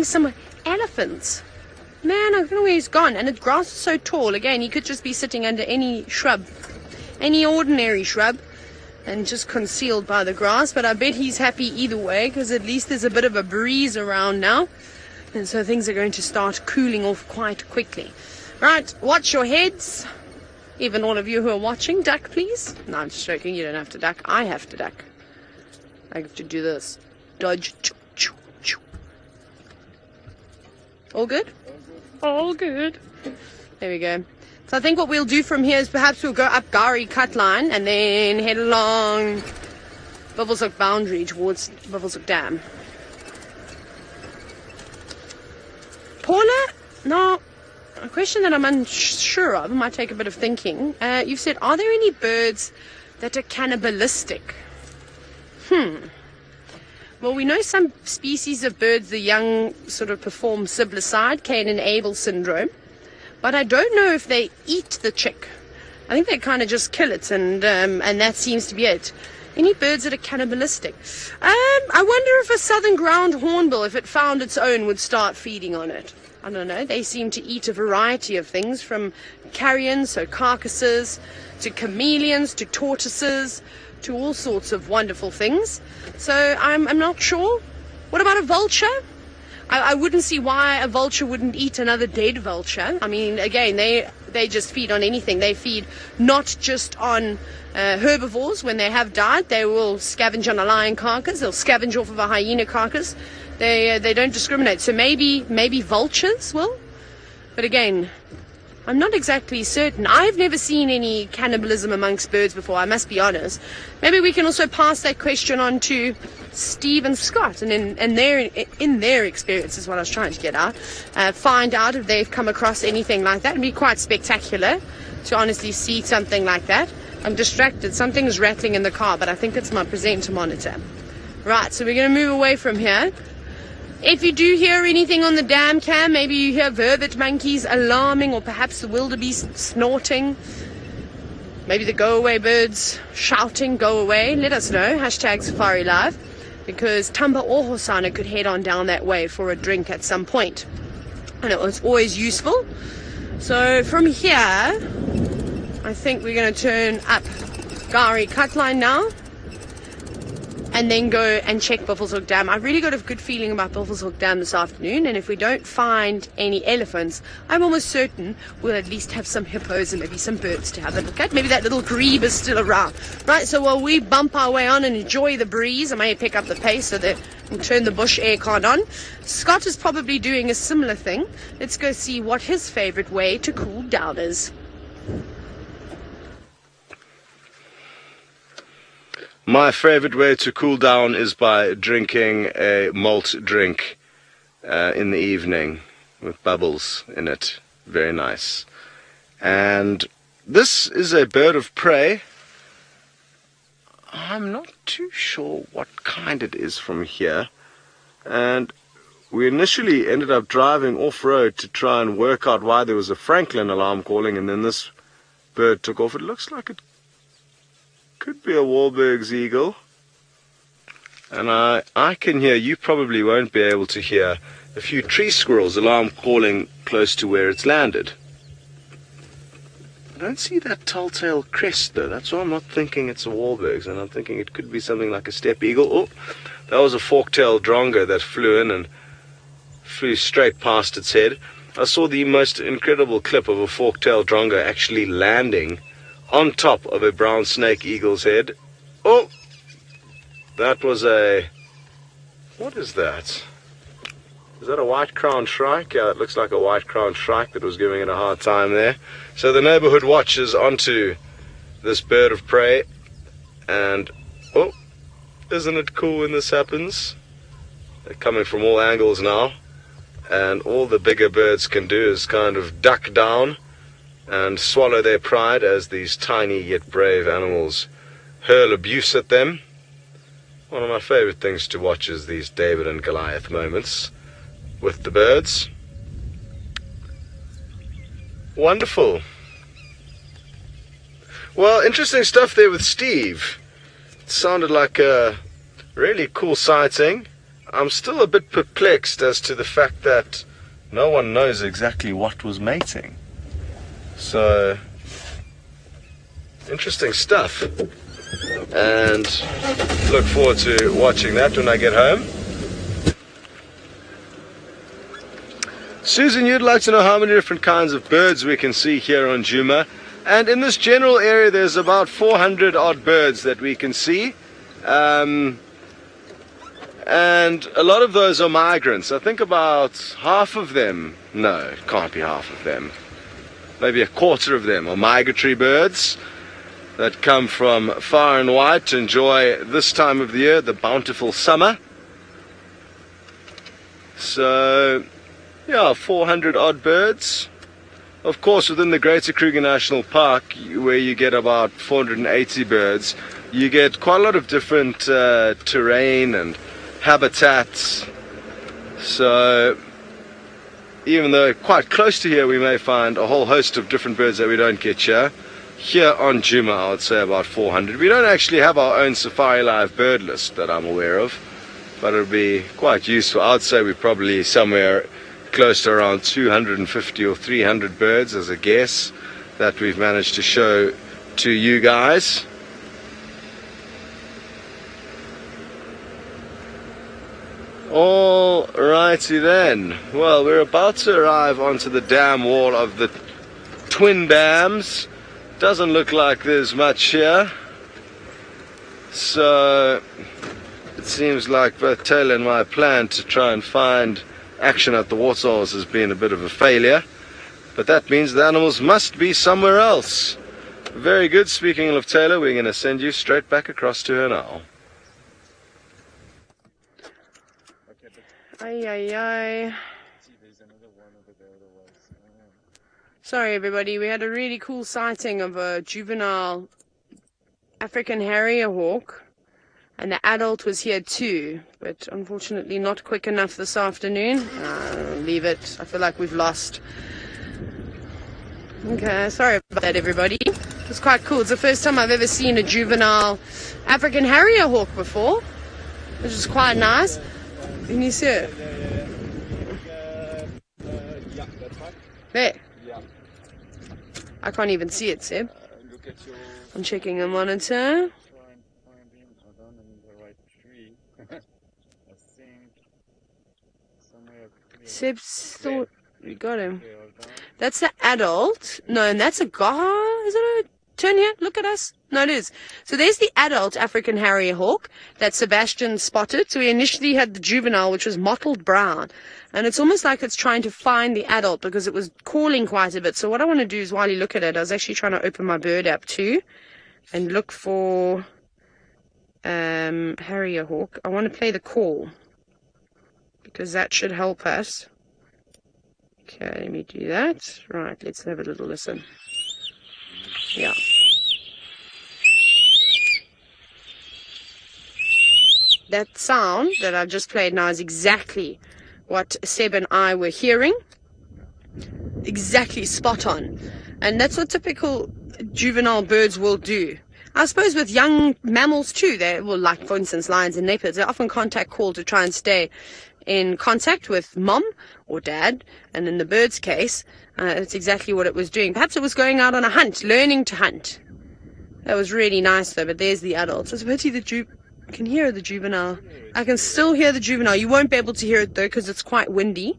some elephants. Man, I don't know where he's gone. And the grass is so tall. Again, he could just be sitting under any shrub, any ordinary shrub, and just concealed by the grass. But I bet he's happy either way, because at least there's a bit of a breeze around now. And so things are going to start cooling off quite quickly. Right, watch your heads. Even all of you who are watching, duck please. No, I'm just joking, you don't have to duck. I have to duck. I have to do this. Dodge. Choo, choo, choo. All good? All good. There we go. So I think what we'll do from here is perhaps we'll go up Gari Cut Line and then head along Buffelshoek boundary towards Buffelshoek Dam. question that I'm unsure of, might take a bit of thinking. You've said, are there any birds that are cannibalistic? Well, we know some species of birds, the young, sort of perform siblicide, Cain and Abel syndrome, but I don't know if they eat the chick. I think they kind of just kill it, and that seems to be it. Any birds that are cannibalistic? I wonder if a southern ground hornbill, if it found its own, would start feeding on it. I don't know. They seem to eat a variety of things, from carrion, so carcasses, to chameleons, to tortoises, to all sorts of wonderful things. So I'm not sure. What about a vulture? I wouldn't see why a vulture wouldn't eat another dead vulture. I mean, again, they just feed on anything. They feed not just on herbivores. When they have died, they will scavenge on a lion carcass. They'll scavenge off of a hyena carcass. They don't discriminate. So maybe vultures will. But again, I'm not exactly certain. I've never seen any cannibalism amongst birds before, I must be honest. Maybe we can also pass that question on to Steve and Scott, and in their experience is what I was trying to get at. Find out if they've come across anything like that. It'd be quite spectacular to honestly see something like that. I'm distracted. Something's rattling in the car, but I think it's my presenter monitor. Right, so we're going to move away from here. If you do hear anything on the dam cam, maybe you hear vervet monkeys alarming, or perhaps the wildebeest snorting, maybe the go-away birds shouting, go away, let us know, #Safari Live, because Tamba or Hosana could head on down that way for a drink at some point. And it was always useful. So from here, I think we're going to turn up Gari Cutline now, and then go and check Buffelshoek Dam. I've really got a good feeling about Buffelshoek Dam this afternoon, and if we don't find any elephants, I'm almost certain we'll at least have some hippos and maybe some birds to have a look at. Maybe that little grebe is still around. Right, so while we bump our way on and enjoy the breeze, I may pick up the pace so that we'll turn the bush aircon on. Scott is probably doing a similar thing. Let's go see what his favourite way to cool down is. My favorite way to cool down is by drinking a malt drink in the evening with bubbles in it. Very nice. And this is a bird of prey. I'm not too sure what kind it is from here. And we initially ended up driving off-road to try and work out why there was a Franklin alarm calling, and then this bird took off. It looks like it could be a Wahlberg's eagle, and I can hear, you probably won't be able to hear, a few tree squirrels alarm calling close to where it's landed. I don't see that telltale crest though. That's why I'm not thinking it's a Wahlberg's, and I'm thinking it could be something like a steppe eagle. Oh, that was a fork-tailed drongo that flew in and flew straight past its head. I saw the most incredible clip of a fork-tailed drongo actually landing on top of a brown snake eagle's head. Oh, that was a... what is that? Is that a white-crowned shrike? Yeah, it looks like a white-crowned shrike that was giving it a hard time there. So the neighborhood watches onto this bird of prey, and oh, isn't it cool when this happens? They're coming from all angles now, and all the bigger birds can do is kind of duck down and swallow their pride as these tiny yet brave animals hurl abuse at them. One of my favorite things to watch is these David and Goliath moments with the birds. Wonderful. Well, interesting stuff there with Steve. It sounded like a really cool sighting. I'm still a bit perplexed as to the fact that no one knows exactly what was mating. So, interesting stuff, and look forward to watching that when I get home. Susan, you'd like to know how many different kinds of birds we can see here on Djuma, and in this general area there's about 400 odd birds that we can see, and a lot of those are migrants. I think about half of them, no, it can't be half of them, maybe a quarter of them are migratory birds that come from far and wide to enjoy this time of the year, the bountiful summer. So, yeah, 400 odd birds. Of course, within the Greater Kruger National Park, where you get about 480 birds, you get quite a lot of different terrain and habitats. So even though quite close to here we may find a whole host of different birds that we don't get here. Here on Djuma I would say about 400. We don't actually have our own Safari Live bird list that I'm aware of, but it would be quite useful. I would say we're probably somewhere close to around 250 or 300 birds as a guess that we've managed to show to you guys. Alrighty then. Well, we're about to arrive onto the dam wall of the twin dams. Doesn't look like there's much here. So it seems like both Taylor and my plan to try and find action at the waterholes has been a bit of a failure. But that means the animals must be somewhere else. Very good. Speaking of Taylor, we're going to send you straight back across to her now. Ay, ay, ay. Sorry everybody, we had a really cool sighting of a juvenile African Harrier hawk, and the adult was here too, but unfortunately not quick enough this afternoon. Leave it, I feel like we've lost. Okay, sorry about that everybody. It was quite cool. It's the first time I've ever seen a juvenile African Harrier hawk before, which is quite nice. Can you see it? Yeah, that's fine. There. Yeah. I can't even see it, Seb. Look at your... I'm checking the monitor. Try and find him. Hold on, I'm in the right tree. I think somewhere clear. Seb's thought we got him. Okay, hold on. That's the adult. No, and that's a gaha. Is it a... Turn here, look at us. No, it is. So there's the adult African Harrier hawk that Sebastian spotted. So we initially had the juvenile, which was mottled brown. And it's almost like it's trying to find the adult because it was calling quite a bit. So what I want to do is, while you look at it, I was actually trying to open my bird app too and look for Harrier hawk. I want to play the call because that should help us. Okay, let me do that. Right, let's have a little listen. Yeah. That sound that I've just played now is exactly what Seb and I were hearing. Exactly spot on. And that's what typical juvenile birds will do. I suppose with young mammals too, they will, like for instance lions and leopards, they often contact call to try and stay in contact with mom or dad, and in the bird's case, that's exactly what it was doing. Perhaps it was going out on a hunt, learning to hunt. That was really nice though, but there's the adults. It's a pity I can hear the juvenile. I can still hear the juvenile. You won't be able to hear it though because it's quite windy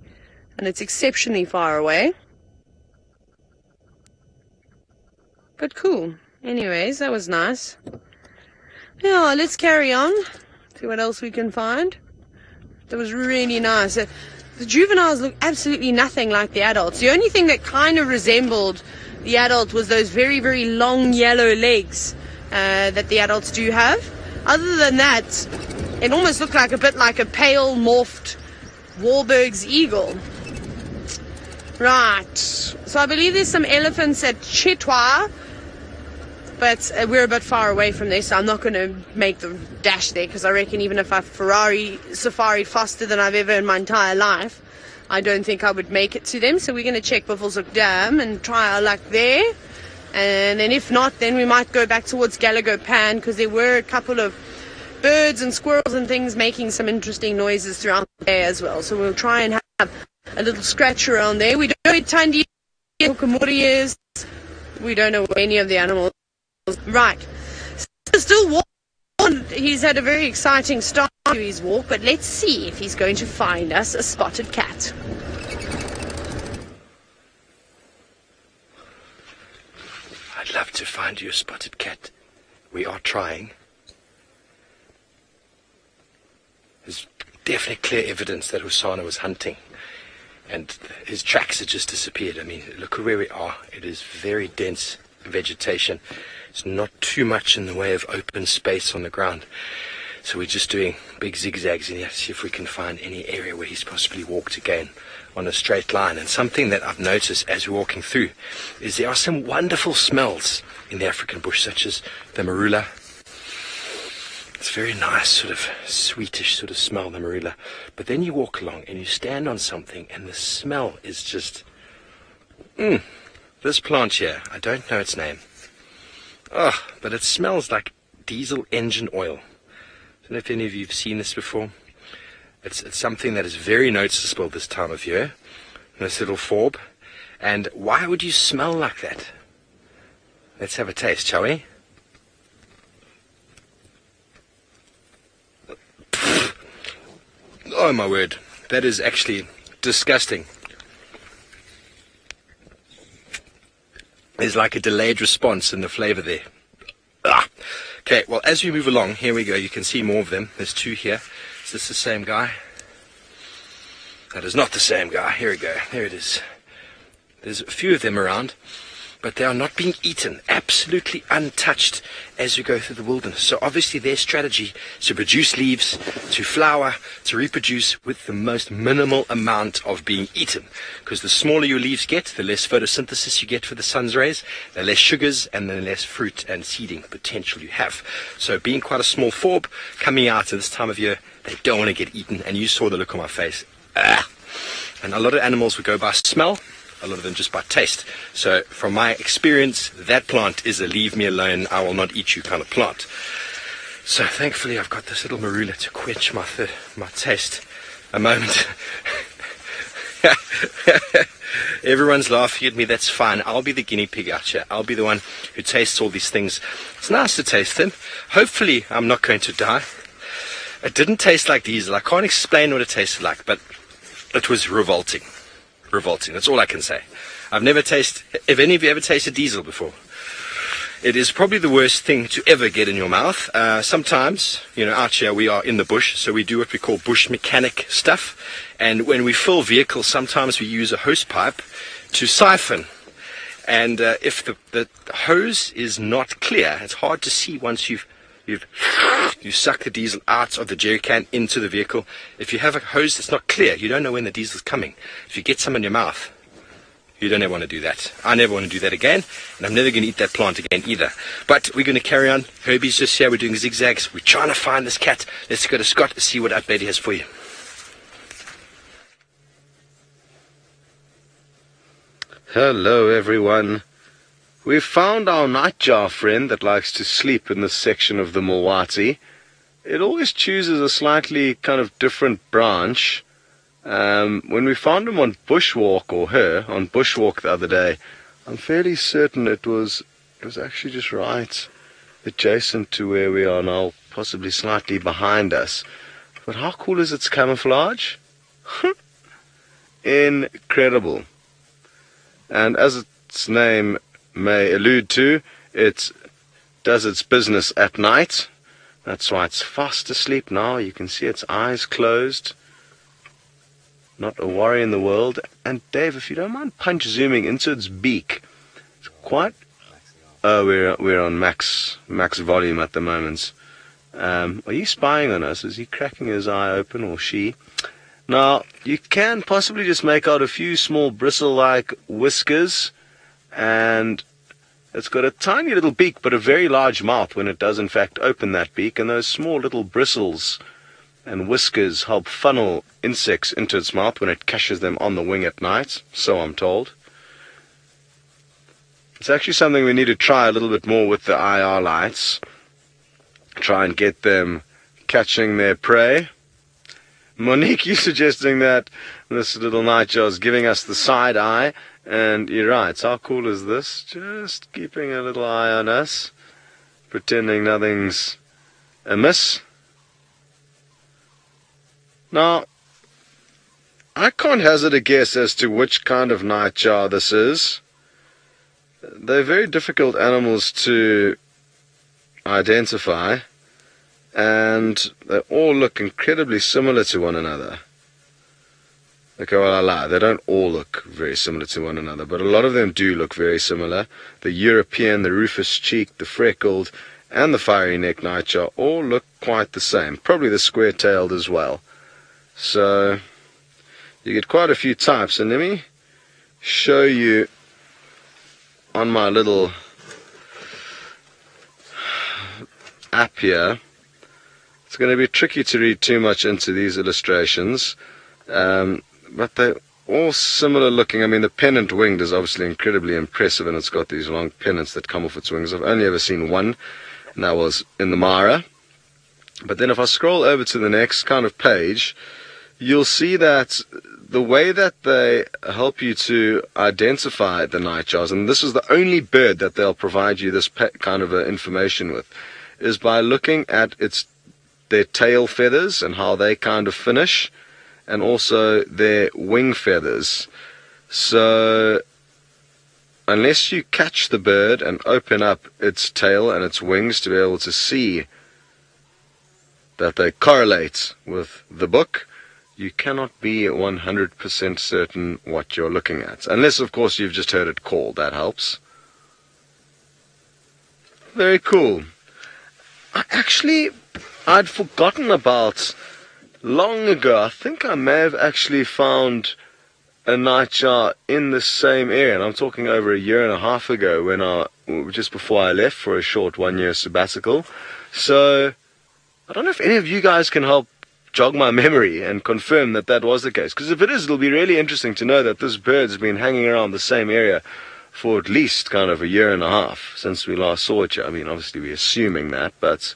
and it's exceptionally far away. But cool. Anyways, that was nice. Yeah, let's carry on. See what else we can find. That was really nice. The juveniles look absolutely nothing like the adults. The only thing that kind of resembled the adult was those very, very long yellow legs that the adults do have. Other than that, it almost looked like a bit like a pale morphed Wahlberg's eagle. Right. So I believe there's some elephants at Chitwa, but we're a bit far away from there, so I'm not going to make the dash there, because I reckon even if I safaried faster than I've ever in my entire life, I don't think I would make it to them. So we're going to check Buffelshoek Dam and try our luck there. And then if not, then we might go back towards Gallagher Pan, because there were a couple of birds and squirrels and things making some interesting noises throughout the day as well. So we'll try and have a little scratch around there. We don't know where Tandi Hukumuri is. We don't know any of the animals. Right. Still walking. He's had a very exciting start to his walk, but let's see if he's going to find us a spotted cat. I'd love to find you a spotted cat. We are trying. There's definitely clear evidence that Husana was hunting, and his tracks had just disappeared. I mean, look where we are. It is very dense vegetation. It's not too much in the way of open space on the ground. So we're just doing big zigzags in here to see if we can find any area where he's possibly walked again on a straight line. And something that I've noticed as we're walking through is there are some wonderful smells in the African bush, such as the marula. It's a very nice sort of sweetish sort of smell, the marula. But then you walk along and you stand on something and the smell is just... This plant here, I don't know its name. Oh, but it smells like diesel engine oil. I don't know if any of you have seen this before. It's something that is very noticeable this time of year, this little forb. And why would you smell like that? Let's have a taste, shall we? Oh my word, that is actually disgusting. There's like a delayed response in the flavor there. Okay, well, as we move along, here we go. You can see more of them. There's two here. Is this the same guy? That is not the same guy. Here we go. There it is. There's a few of them around, but they are not being eaten, absolutely untouched as we go through the wilderness. So obviously their strategy is to produce leaves, to flower, to reproduce with the most minimal amount of being eaten. Because the smaller your leaves get, the less photosynthesis you get for the sun's rays, the less sugars, and the less fruit and seeding potential you have. So being quite a small forb, coming out at this time of year, they don't want to get eaten. And you saw the look on my face. And a lot of animals would go by smell, a lot of them just by taste. So from my experience, that plant is a leave me alone, I will not eat you kind of plant. So thankfully I've got this little marula to quench my taste a moment. Everyone's laughing at me, that's fine. I'll be the guinea pig out here. I'll be the one who tastes all these things. It's nice to taste them. Hopefully I'm not going to die. It didn't taste like diesel. I can't explain what it tasted like, but it was revolting. Revolting, that's all I can say. I've never tasted, if any of you ever tasted diesel before, it is probably the worst thing to ever get in your mouth. Sometimes, you know, out here we are in the bush, so we do what we call bush mechanic stuff. And when we fill vehicles, sometimes we use a hose pipe to siphon. And if the hose is not clear, it's hard to see once you suck the diesel out of the jerry can into the vehicle. If you have a hose that's not clear, you don't know when the diesel's coming. If you get some in your mouth, you don't ever want to do that. I never want to do that again, and I'm never going to eat that plant again either. But we're going to carry on. Herbie's just here. We're doing zigzags. We're trying to find this cat. Let's go to Scott and see what update he has for you. Hello, everyone. We've found our nightjar friend that likes to sleep in this section of the Mulwati. It always chooses a slightly kind of different branch. When we found him on bushwalk, or her on bushwalk the other day, I'm fairly certain it was actually just right adjacent to where we are now, possibly slightly behind us. But how cool is its camouflage? Incredible. And as its name may allude to, it does its business at night. That's why it's fast asleep now. You can see its eyes closed. Not a worry in the world. And Dave, if you don't mind punch zooming into its beak, it's quite... Oh, we're on max volume at the moment. Are you spying on us? Is he cracking his eye open, or she? Now, you can possibly just make out a few small bristle-like whiskers, and it's got a tiny little beak but a very large mouth when it does in fact open that beak, and those small little bristles and whiskers help funnel insects into its mouth when it catches them on the wing at night, so I'm told. It's actually something we need to try a little bit more with the IR lights. Try and get them catching their prey. Monique, you suggesting that this little nightjar is giving us the side eye, and you're right. How cool is this? Just keeping a little eye on us, pretending nothing's amiss. Now, I can't hazard a guess as to which kind of nightjar this is. They're very difficult animals to identify, and they all look incredibly similar to one another. Okay, well, I lie. They don't all look very similar to one another, but a lot of them do look very similar. The European, the rufous cheek, the freckled, and the fiery neck nightjar all look quite the same. Probably the square-tailed as well. So you get quite a few types, and let me show you on my little app here. It's going to be tricky to read too much into these illustrations, but they're all similar looking. I mean, the pennant-winged is obviously incredibly impressive, and it's got these long pennants that come off its wings. I've only ever seen one, and that was in the Mara. But then if I scroll over to the next kind of page, you'll see that the way that they help you to identify the nightjars, and this is the only bird that they'll provide you this kind of information with, is by looking at their tail feathers and how they kind of finish, and also their wing feathers. So unless you catch the bird and open up its tail and its wings to be able to see that they correlate with the book, you cannot be 100% certain what you're looking at. Unless, of course, you've just heard it called. That helps. Very cool. I'd forgotten about, long ago, I think I may have actually found a nightjar in the same area, and I'm talking over a year and a half ago, just before I left for a short 1-year sabbatical. So I don't know if any of you guys can help jog my memory and confirm that that was the case, because if it is, it'll be really interesting to know that this bird's been hanging around the same area for at least kind of a year and a half since we last saw it. I mean, obviously we're assuming that, but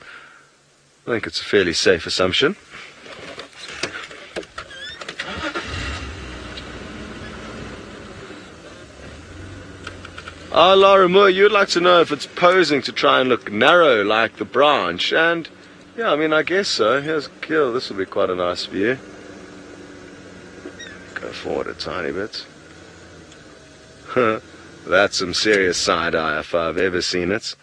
I think it's a fairly safe assumption. Lara Moore, you'd like to know if it's posing to try and look narrow like the branch, and yeah, I mean, I guess so. Here's Kill. This will be quite a nice view. Go forward a tiny bit. That's some serious side-eye if I've ever seen it.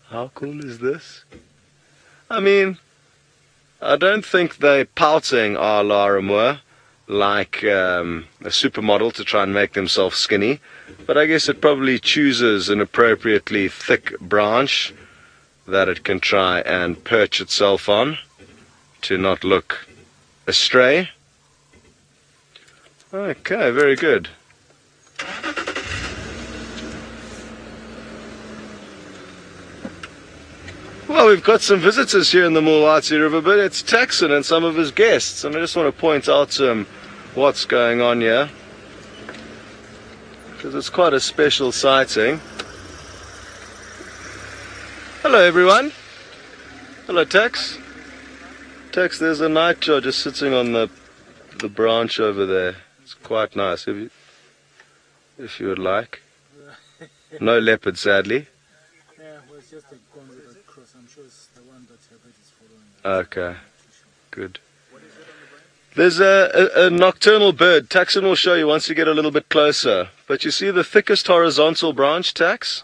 How cool is this? I mean, I don't think they're pouting a la Moore like a supermodel to try and make themselves skinny, but I guess it probably chooses an appropriately thick branch that it can try and perch itself on to not look astray. Okay, very good. Well, we've got some visitors here in the Mulwati River, but it's Taxon and some of his guests, and I just want to point out to him what's going on here, because it's quite a special sighting. Hello everyone. Hello Tax. Tax, there's a nightjar just sitting on the branch over there. It's quite nice, if you would like. No leopard, sadly. Yeah, well, it's just a gone with a cross. I'm sure it's the one that Herbert is following. Okay, good. There's a nocturnal bird. Taxon will show you once you get a little bit closer. But you see the thickest horizontal branch, Tax?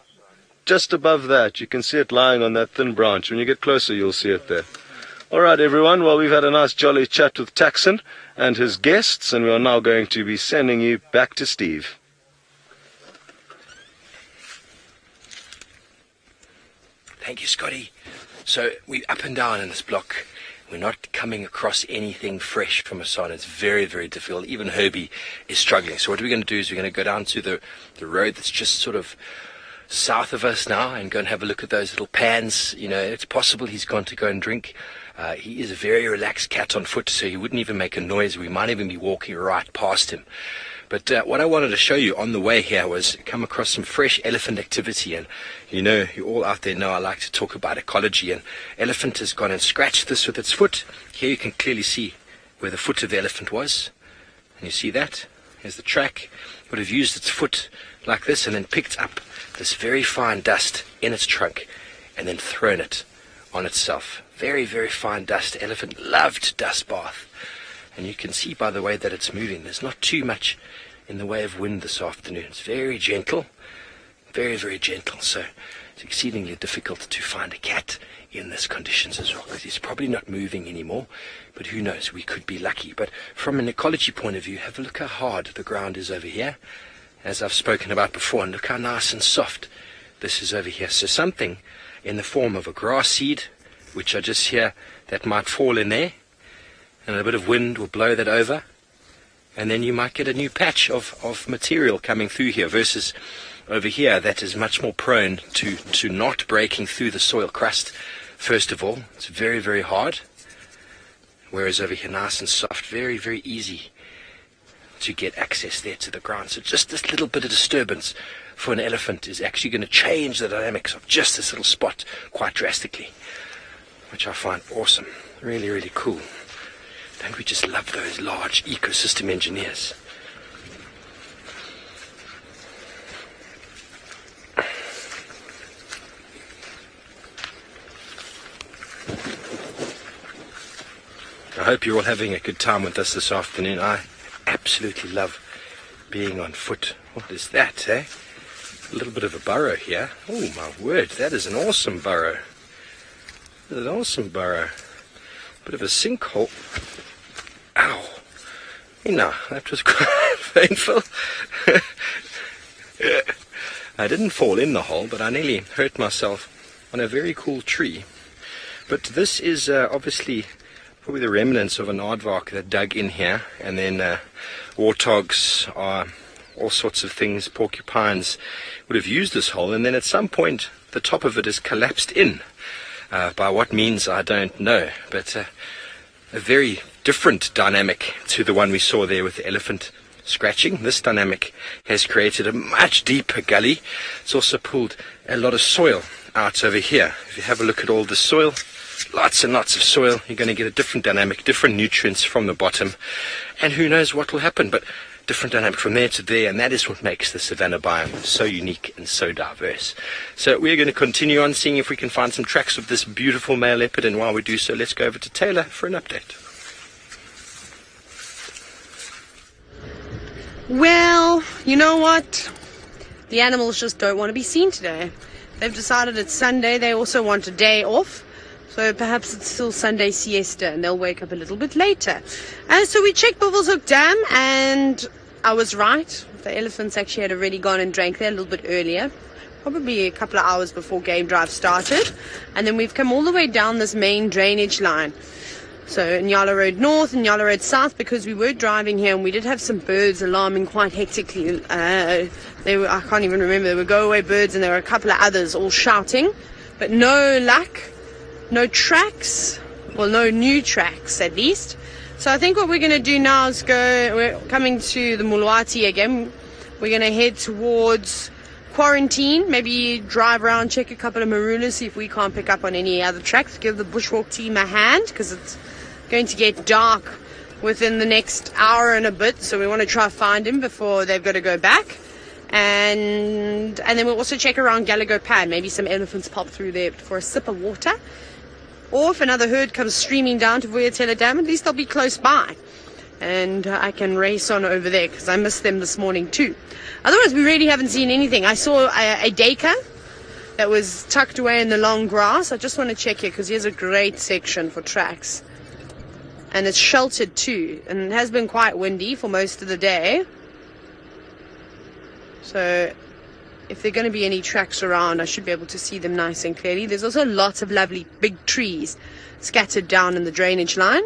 Just above that. You can see it lying on that thin branch. When you get closer, you'll see it there. All right, everyone. Well, we've had a nice jolly chat with Taxon and his guests, and we are now going to be sending you back to Steve. Thank you, Scotty. So we're up and down in this block. We're not coming across anything fresh from Asana. It's very, very difficult. Even Herbie is struggling. So what we're going to do is we're going to go down to the road that's just sort of south of us now and go and have a look at those little pans. You know, it's possible he's gone to go and drink. He is a very relaxed cat on foot, so he wouldn't even make a noise. We might even be walking right past him. But what I wanted to show you on the way here was come across some fresh elephant activity. And you know, you all out there know I like to talk about ecology. And elephant has gone and scratched this with its foot. Here you can clearly see where the foot of the elephant was. And you see that? Here's the track. It would have used its foot like this and then picked up this very fine dust in its trunk and then thrown it on itself. Very, very fine dust. The elephant loved dust bath. And you can see by the way that it's moving, there's not too much in the way of wind this afternoon. It's very gentle, very, very gentle. So it's exceedingly difficult to find a cat in these conditions as well, because he's probably not moving anymore. But who knows, we could be lucky. But from an ecology point of view, have a look how hard the ground is over here. as I've spoken about before, and look how nice and soft this is over here. So something in the form of a grass seed, which I just hear that might fall in there, and a bit of wind will blow that over, and then you might get a new patch of material coming through here, versus over here that is much more prone to not breaking through the soil crust. First of all, it's very, very hard, whereas over here nice and soft, very, very easy to get access there to the ground. So just this little bit of disturbance for an elephant is actually going to change the dynamics of just this little spot quite drastically, which I find awesome. Really, really cool. Don't we just love those large ecosystem engineers? I hope you're all having a good time with us this afternoon. I absolutely love being on foot. What is that, eh? A little bit of a burrow here. Oh my word, that is an awesome burrow. That is an awesome burrow. Bit of a sinkhole. Ow. No, that was quite painful. I didn't fall in the hole, but I nearly hurt myself on a very cool tree. But this is obviously probably the remnants of an aardvark that dug in here, and then warthogs, all sorts of things, porcupines would have used this hole, and then at some point the top of it is collapsed in. By what means I don't know, but a very different dynamic to the one we saw there with the elephant scratching. This dynamic has created a much deeper gully. It's also pulled a lot of soil out over here. If you have a look at all the soil, lots and lots of soil, you're going to get a different dynamic, different nutrients from the bottom, and who knows what will happen, but different dynamic from there to there, and that is what makes the savanna biome so unique and so diverse. So we're going to continue on seeing if we can find some tracks of this beautiful male leopard, and while we do so, let's go over to Taylor for an update. Well, you know what? The animals just don't want to be seen today. They've decided it's Sunday. They also want a day off. So perhaps it's still Sunday siesta and they'll wake up a little bit later. So we checked Buffelshoek Dam and I was right. The elephants actually had already gone and drank there a little bit earlier. Probably a couple of hours before game drive started. And then we've come all the way down this main drainage line. So Nyala Road North and Nyala Road South, because we were driving here and we did have some birds alarming quite hectically. I can't even remember. They were go-away birds and there were a couple of others all shouting. But no luck. No tracks, well, no new tracks at least. So I think what we're going to do now is we're coming to the Mulwati again. We're going to head towards Quarantine, maybe drive around, check a couple of marulas, see if we can't pick up on any other tracks. Give the bushwalk team a hand, because it's going to get dark within the next hour and a bit. So we want to try to find him before they've got to go back. And then we'll also check around Gallagher Pad. Maybe some elephants pop through there for a sip of water. Or if another herd comes streaming down to Vuyatela Dam, at least they'll be close by. And I can race on over there because I missed them this morning too. Otherwise, we really haven't seen anything. I saw a daker that was tucked away in the long grass. I just want to check here because here's a great section for tracks. And it's sheltered too. And it has been quite windy for most of the day. So if there are going to be any tracks around, I should be able to see them nice and clearly. There's also lots of lovely big trees scattered down in the drainage line.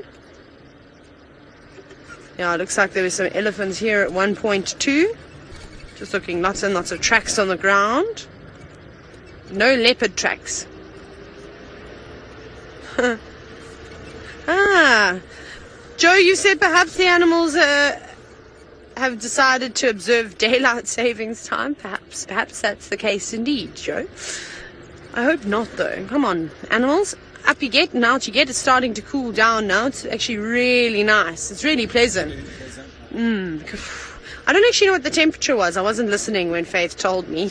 Yeah, it looks like there were some elephants here at one point too. Just looking, lots and lots of tracks on the ground. No leopard tracks. Joe, you said perhaps the animals have decided to observe daylight savings time. Perhaps that's the case indeed, Joe. I hope not, though. Come on, animals. Up you get and out you get. It's starting to cool down now. It's actually really nice. It's really pleasant. I don't actually know what the temperature was. I wasn't listening when Faith told me,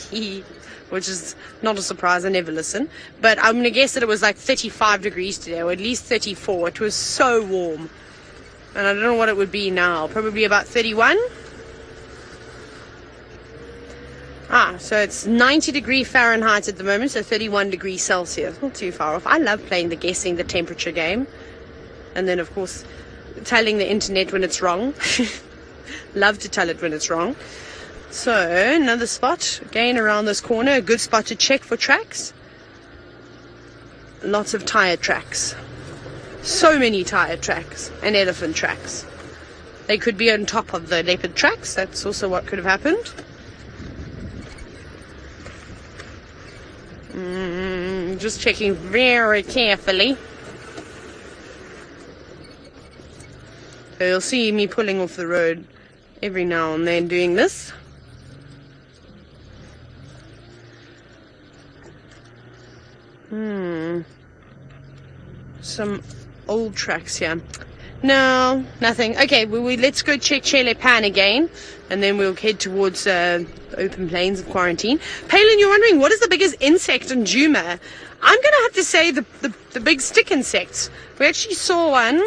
which is not a surprise. I never listen. But I'm going to guess that it was like 35 degrees today, or at least 34. It was so warm. And I don't know what it would be now. Probably about 31. So it's 90 degrees Fahrenheit at the moment, so 31 degrees Celsius. Not too far off. I love playing the guessing the temperature game. And then, of course, telling the internet when it's wrong. Love to tell it when it's wrong. So, another spot, again around this corner, a good spot to check for tracks. Lots of tire tracks. So many tire tracks and elephant tracks. They could be on top of the leopard tracks, that's also what could have happened. Just checking very carefully. So you'll see me pulling off the road every now and then doing this. Some old tracks here. No, nothing. Okay, let's go check Chele Pan again, and then we'll head towards open plains of quarantine. Palin, you're wondering, what is the biggest insect in Djuma? I'm going to have to say the big stick insects. We actually saw one.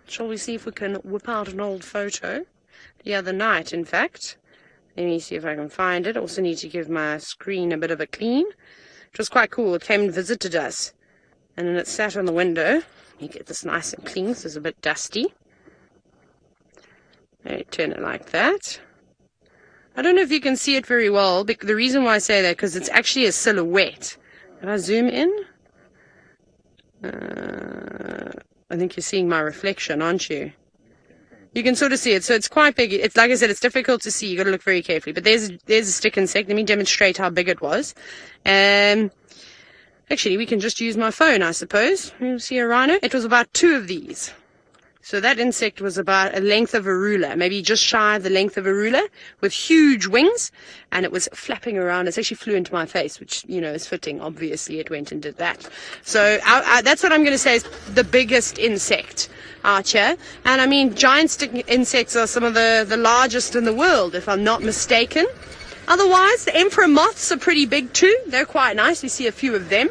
Shall we see if we can whip out an old photo? The other night, in fact. Let me see if I can find it. Also need to give my screen a bit of a clean. It was quite cool. It came and visited us. And then it sat on the window. You get this nice and clean, so it's a bit dusty. Turn it like that. I don't know if you can see it very well. The reason why I say that, because it's actually a silhouette. Can I zoom in? I think you're seeing my reflection, aren't you? You can sort of see it. So it's quite big. It's like I said, it's difficult to see. You've got to look very carefully. But there's a stick insect. Let me demonstrate how big it was. Actually, we can just use my phone, I suppose. You see a rhino? It was about 2 of these. So that insect was about a length of a ruler, maybe just shy of the length of a ruler, with huge wings, and it was flapping around. It actually flew into my face, which, you know, is fitting. Obviously, it went and did that. So that's what I'm going to say is the biggest insect out here. And I mean, giant stick insects are some of the largest in the world, if I'm not mistaken. Otherwise, the emperor moths are pretty big too. They're quite nice. We see a few of them.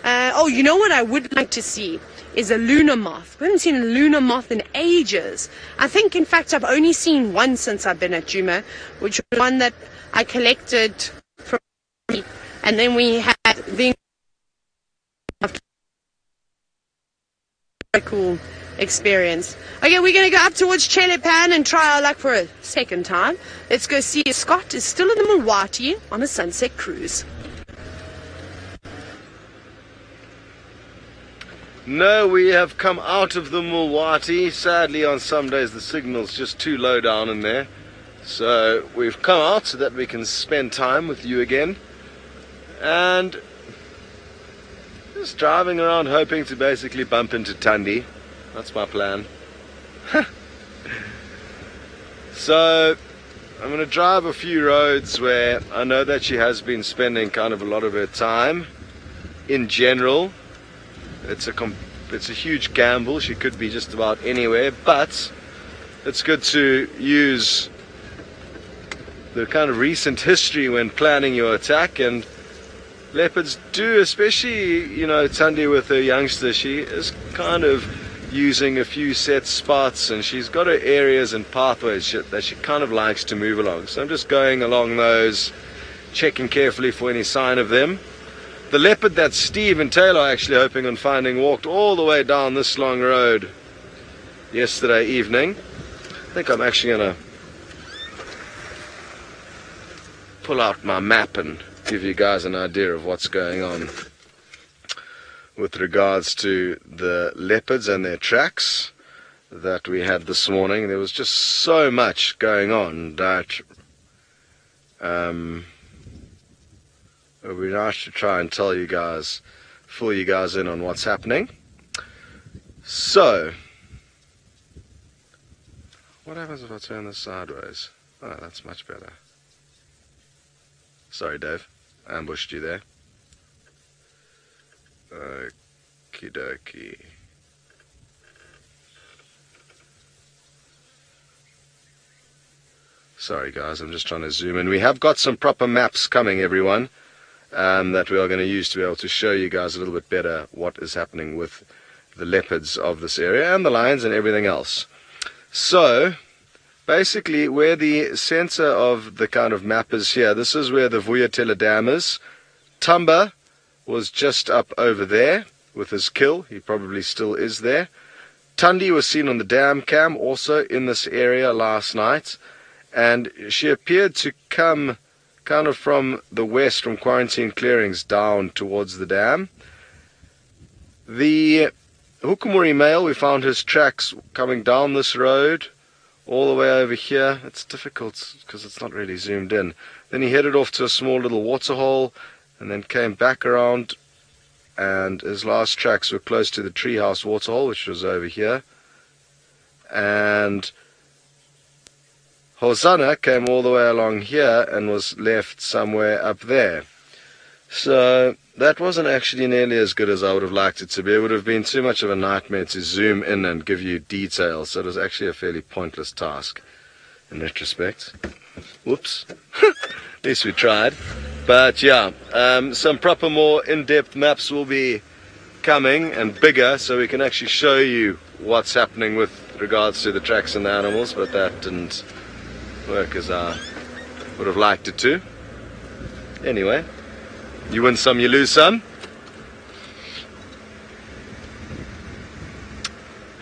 Oh, you know what I would like to see is a lunar moth. We haven't seen a lunar moth in ages. I think, in fact, I've only seen one since I've been at Djuma, which was one that I collected from, and then we had the very cool experience. Okay, we're going to go up towards Chele Pan and try our luck for a second time. Let's go see if Scott is still in the Mulwati on a sunset cruise. No, we have come out of the Mulwati. Sadly, on some days the signal's just too low down in there. So we've come out so that we can spend time with you again. And just driving around hoping to basically bump into Thandi. That's my plan. So I'm going to drive a few roads where I know that she has been spending kind of a lot of her time. In general, it's a huge gamble. She could be just about anywhere, but it's good to use the kind of recent history when planning your attack. And leopards do, especially, you know, Thandi with her youngster, she is kind of using a few set spots, and she's got her areas and pathways that she kind of likes to move along. So I'm just going along those, checking carefully for any sign of them. The leopard that Steve and Taylor are actually hoping on finding walked all the way down this long road yesterday evening. I think I'm actually going to pull out my map and give you guys an idea of what's going on with regards to the leopards and their tracks that we had this morning. There was just so much going on that it would be nice to try and tell you guys, fill you guys in on what's happening. So, what happens if I turn this sideways? Oh, that's much better. Sorry, Dave, I ambushed you there. Okie dokie. Sorry guys, I'm just trying to zoom in. We have got some proper maps coming, everyone, that we are going to use to be able to show you guys a little bit better what is happening with the leopards of this area and the lions and everything else. So, basically, where the center of the kind of map is here, this is where the Vuyatela Dam is. Tumba was just up over there with his kill. He probably still is there. Thandi was seen on the dam cam also in this area last night. and she appeared to come kind of from the west, from quarantine clearings down towards the dam. The Hukumuri male, we found his tracks coming down this road all the way over here. It's difficult because it's not really zoomed in. Then he headed off to a small little waterhole and then came back around, and his last tracks were close to the treehouse waterhole, which was over here. And Hosanna came all the way along here and was left somewhere up there. So that wasn't actually nearly as good as I would have liked it to be. It would have been too much of a nightmare to zoom in and give you details, so it was actually a fairly pointless task in retrospect. Whoops. At least we tried. But yeah, some proper more in-depth maps will be coming and bigger, so we can actually show you what's happening with regards to the tracks and the animals, but that didn't work as I would have liked it to. Anyway, you win some, you lose some.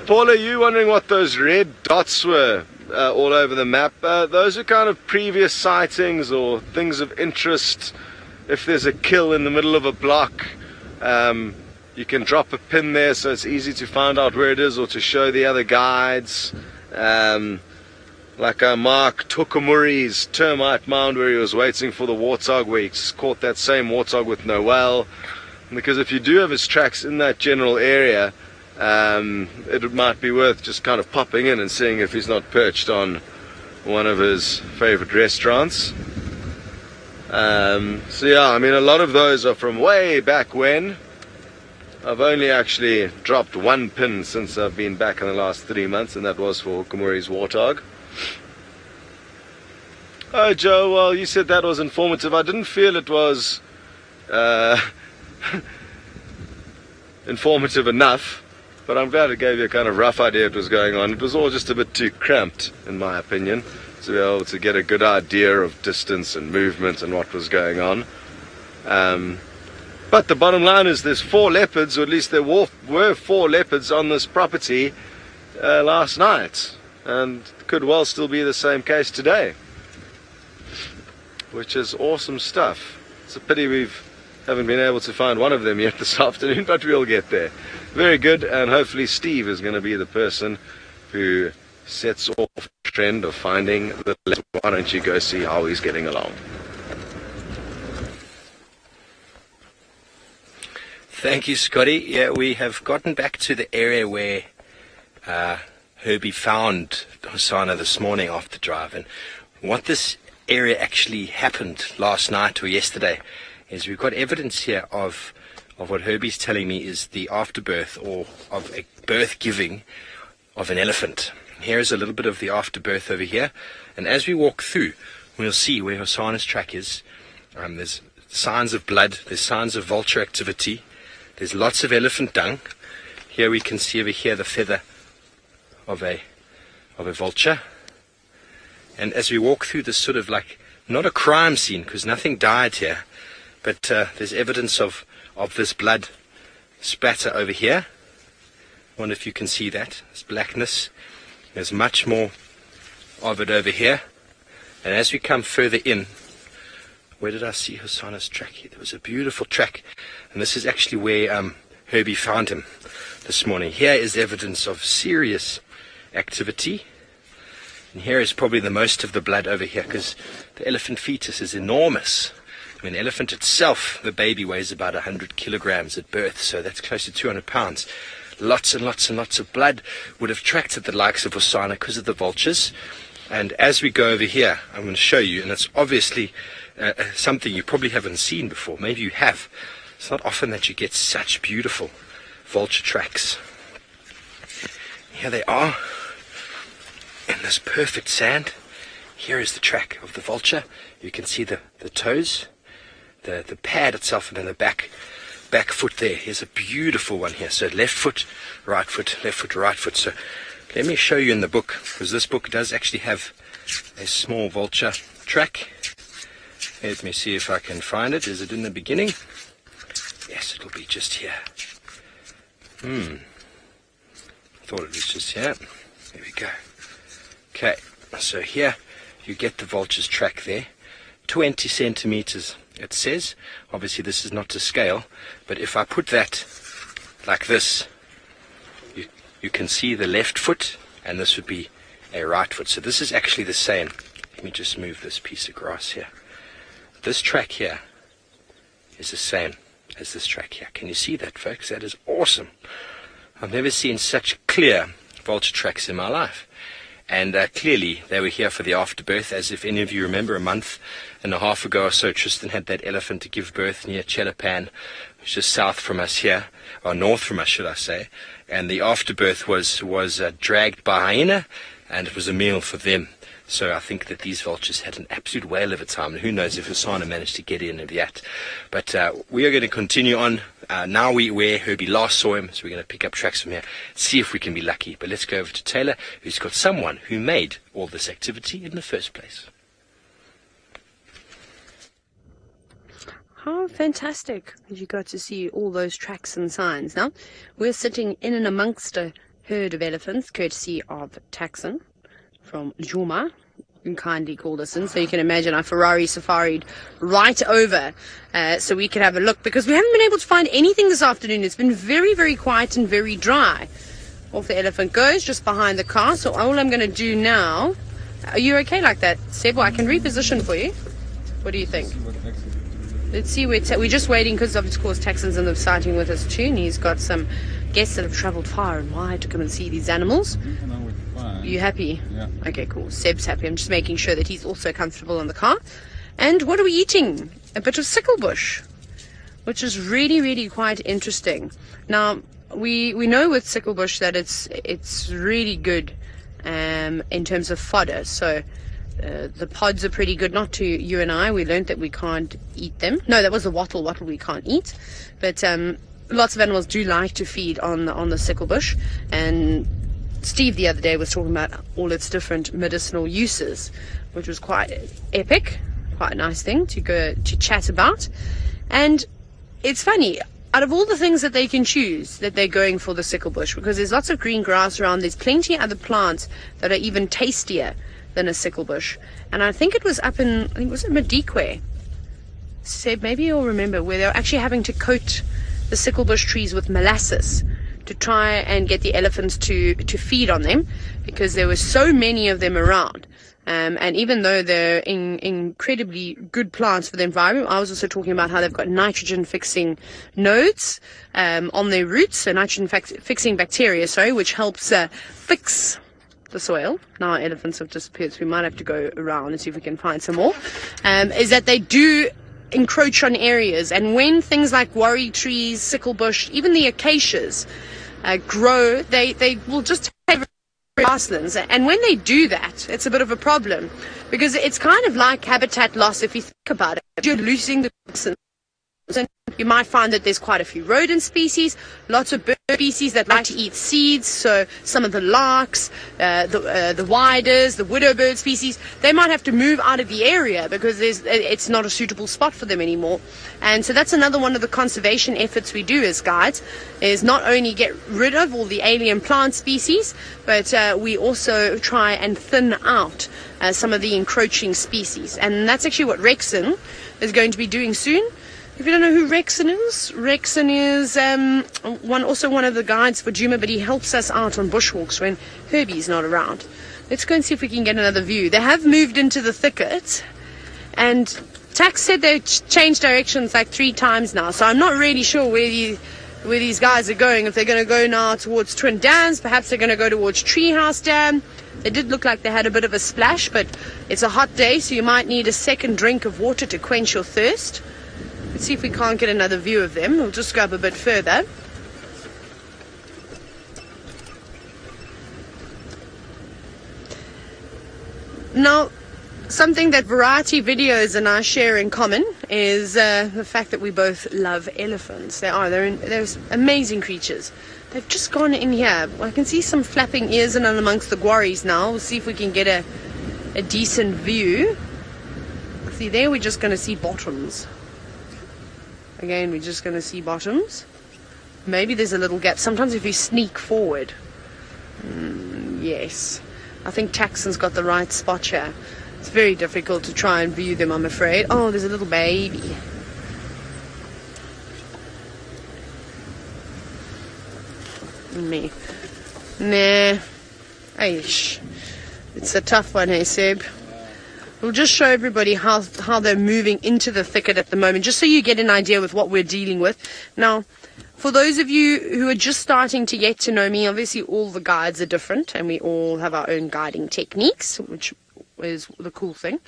Paul, are you wondering what those red dots were all over the map? Those are kind of previous sightings or things of interest. If there's a kill in the middle of a block, you can drop a pin there so it's easy to find out where it is or to show the other guides. Like I marked Hukumuri's termite mound where he was waiting for the warthog, where he just caught that same warthog with no well. Because if you do have his tracks in that general area, it might be worth just kind of popping in and seeing if he's not perched on one of his favorite restaurants. So yeah, I mean, a lot of those are from way back when. I've only actually dropped one pin since I've been back in the last 3 months, and that was for Hukumuri's warthog. Oh, Joe, well, you said that was informative. I didn't feel it was informative enough, but I'm glad it gave you a kind of rough idea what was going on. It was all just a bit too cramped, in my opinion, to be able to get a good idea of distance and movement and what was going on. But the bottom line is there's 4 leopards, or at least there were 4 leopards on this property last night, and could well still be the same case today, which is awesome stuff. It's a pity we haven't been able to find one of them yet this afternoon, but we'll get there. Very good, and hopefully Steve is going to be the person who sets off the trend of finding the leopard. Why don't you go see how he's getting along? Thank you, Scotty. Yeah, we have gotten back to the area where Herbie found Hosanna this morning after drive. And what this area actually happened last night or yesterday is we've got evidence here of what Herbie's telling me is the afterbirth, or of a birth giving of an elephant. Here's a little bit of the afterbirth over here, and as we walk through we'll see where Hosanna's track is. There's signs of blood, there's signs of vulture activity, there's lots of elephant dung. Here we can see over here the feather of a vulture. And as we walk through this sort of like, not a crime scene because nothing died here, but there's evidence of this blood spatter over here. I wonder if you can see that. This blackness. There's much more of it over here. And as we come further in, where did I see Hosanna's track here? There was a beautiful track. And this is actually where Herbie found him this morning. Here is evidence of serious activity. And here is probably the most of the blood over here, because the elephant fetus is enormous. I mean, the elephant itself, the baby weighs about 100 kilograms at birth, so that's close to 200 pounds. Lots and lots and lots of blood would have attracted the likes of Hosanna because of the vultures. And as we go over here, I'm going to show you, and it's obviously something you probably haven't seen before. Maybe you have. It's not often that you get such beautiful vulture tracks. Here they are in this perfect sand. Here is the track of the vulture. You can see the toes, the pad itself, and then the back foot there. Here's a beautiful one here. So left foot, right foot, left foot, right foot. So let me show you in the book, because this book does actually have a small vulture track. Let me see if I can find it. Is it in the beginning? Yes, it'll be just here. Thought it was just here. There we go. Okay, so here you get the vulture's track there. 20 centimeters, it says. Obviously this is not to scale, but if I put that like this, you can see the left foot, and this would be a right foot. So this is actually the same. Let me just move this piece of grass here. This track here is the same as this track here. Can you see that, folks? That is awesome. I've never seen such clear vulture tracks in my life. And clearly they were here for the afterbirth, as if any of you remember a month and a half ago or so, Tristan had that elephant to give birth near Chelapan, which is just south from us here, or north from us, should I say. And the afterbirth was dragged by hyena, and it was a meal for them. So I think that these vultures had an absolute whale of a time, and who knows if Hasana managed to get in of that. But we are going to continue on. Now where Herbie last saw him, so we're going to pick up tracks from here, see if we can be lucky. But let's go over to Taylor, who's got someone who made all this activity in the first place. How fantastic that you got to see all those tracks and signs. Now, we're sitting in and amongst a herd of elephants, courtesy of Taxon from Djuma, and kindly called us in. So you can imagine I Ferrari safaried right over so we could have a look, because we haven't been able to find anything this afternoon. It's been very, very quiet and very dry. Off the elephant goes, just behind the car. So all I'm going to do now... Are you okay like that, Seb? Well, I can reposition for you. What do you think? Let's see where... we're just waiting because, of course, Taxon's in the sighting with us too, and he's got some guests that have travelled far and wide to come and see these animals. Are you happy? Yeah. Okay, cool. Seb's happy. I'm just making sure that he's also comfortable in the car. And what are we eating? A bit of sicklebush, which is really, really quite interesting. Now, we know with sicklebush that it's really good in terms of fodder. So the pods are pretty good. Not to you and I. We learned that we can't eat them. No, that was the wattle. Wattle we can't eat. But lots of animals do like to feed on the sicklebush. And Steve the other day was talking about all its different medicinal uses, which was quite epic, quite a nice thing to go to chat about. And it's funny, out of all the things that they can choose, that they're going for the sicklebush, because there's lots of green grass around. There's plenty of other plants that are even tastier than a sicklebush. And I think it was up in, I think it was in Madikwe. Seb, maybe you'll remember, where they were actually having to coat the sicklebush trees with molasses to try and get the elephants to feed on them, because there were so many of them around. And even though they're incredibly good plants for the environment, I was also talking about how they've got nitrogen-fixing nodes on their roots, so nitrogen-fixing bacteria, which helps fix the soil. Now our elephants have disappeared, so we might have to go around and see if we can find some more. Is that they do encroach on areas, and when things like worry trees, sicklebush, even the acacias grow, they will just take grasslands, and when they do that, it's a bit of a problem, because it's kind of like habitat loss if you think about it. You're losing the grasslands, and you might find that there's quite a few rodent species, lots of bird species that like to eat seeds, so some of the larks, the widers, the widow bird species, they might have to move out of the area because it's not a suitable spot for them anymore. And so that's another one of the conservation efforts we do as guides, is not only get rid of all the alien plant species, but we also try and thin out some of the encroaching species. And that's actually what Rexon is going to be doing soon. If you don't know who Rexon is one of the guides for Djuma, but he helps us out on bushwalks when Herbie's not around. Let's go and see if we can get another view. They have moved into the thicket, and Tax said they've changed directions like 3 times now, so I'm not really sure where these guys are going. If they're going to go now towards Twin Dams, perhaps they're going to go towards Treehouse Dam. They did look like they had a bit of a splash, but it's a hot day, so you might need a second drink of water to quench your thirst. Let's see if we can't get another view of them. We'll just go up a bit further. Now, something that Variety Videos and I share in common is the fact that we both love elephants. They're amazing creatures. They've just gone in here. I can see some flapping ears in and amongst the guaris now. We'll see if we can get a decent view. See, there we're just going to see bottoms. Again, we're just going to see bottoms. Maybe there's a little gap. Sometimes if you sneak forward. Yes. I think Taxon's got the right spot here. It's very difficult to try and view them, I'm afraid. Oh, there's a little baby. Me. Nah. Aish. It's a tough one, hey, Seb? We'll just show everybody how they're moving into the thicket at the moment, just so you get an idea with what we're dealing with. Now, for those of you who are just starting to get to know me, obviously all the guides are different, and we all have our own guiding techniques, which is the cool thing,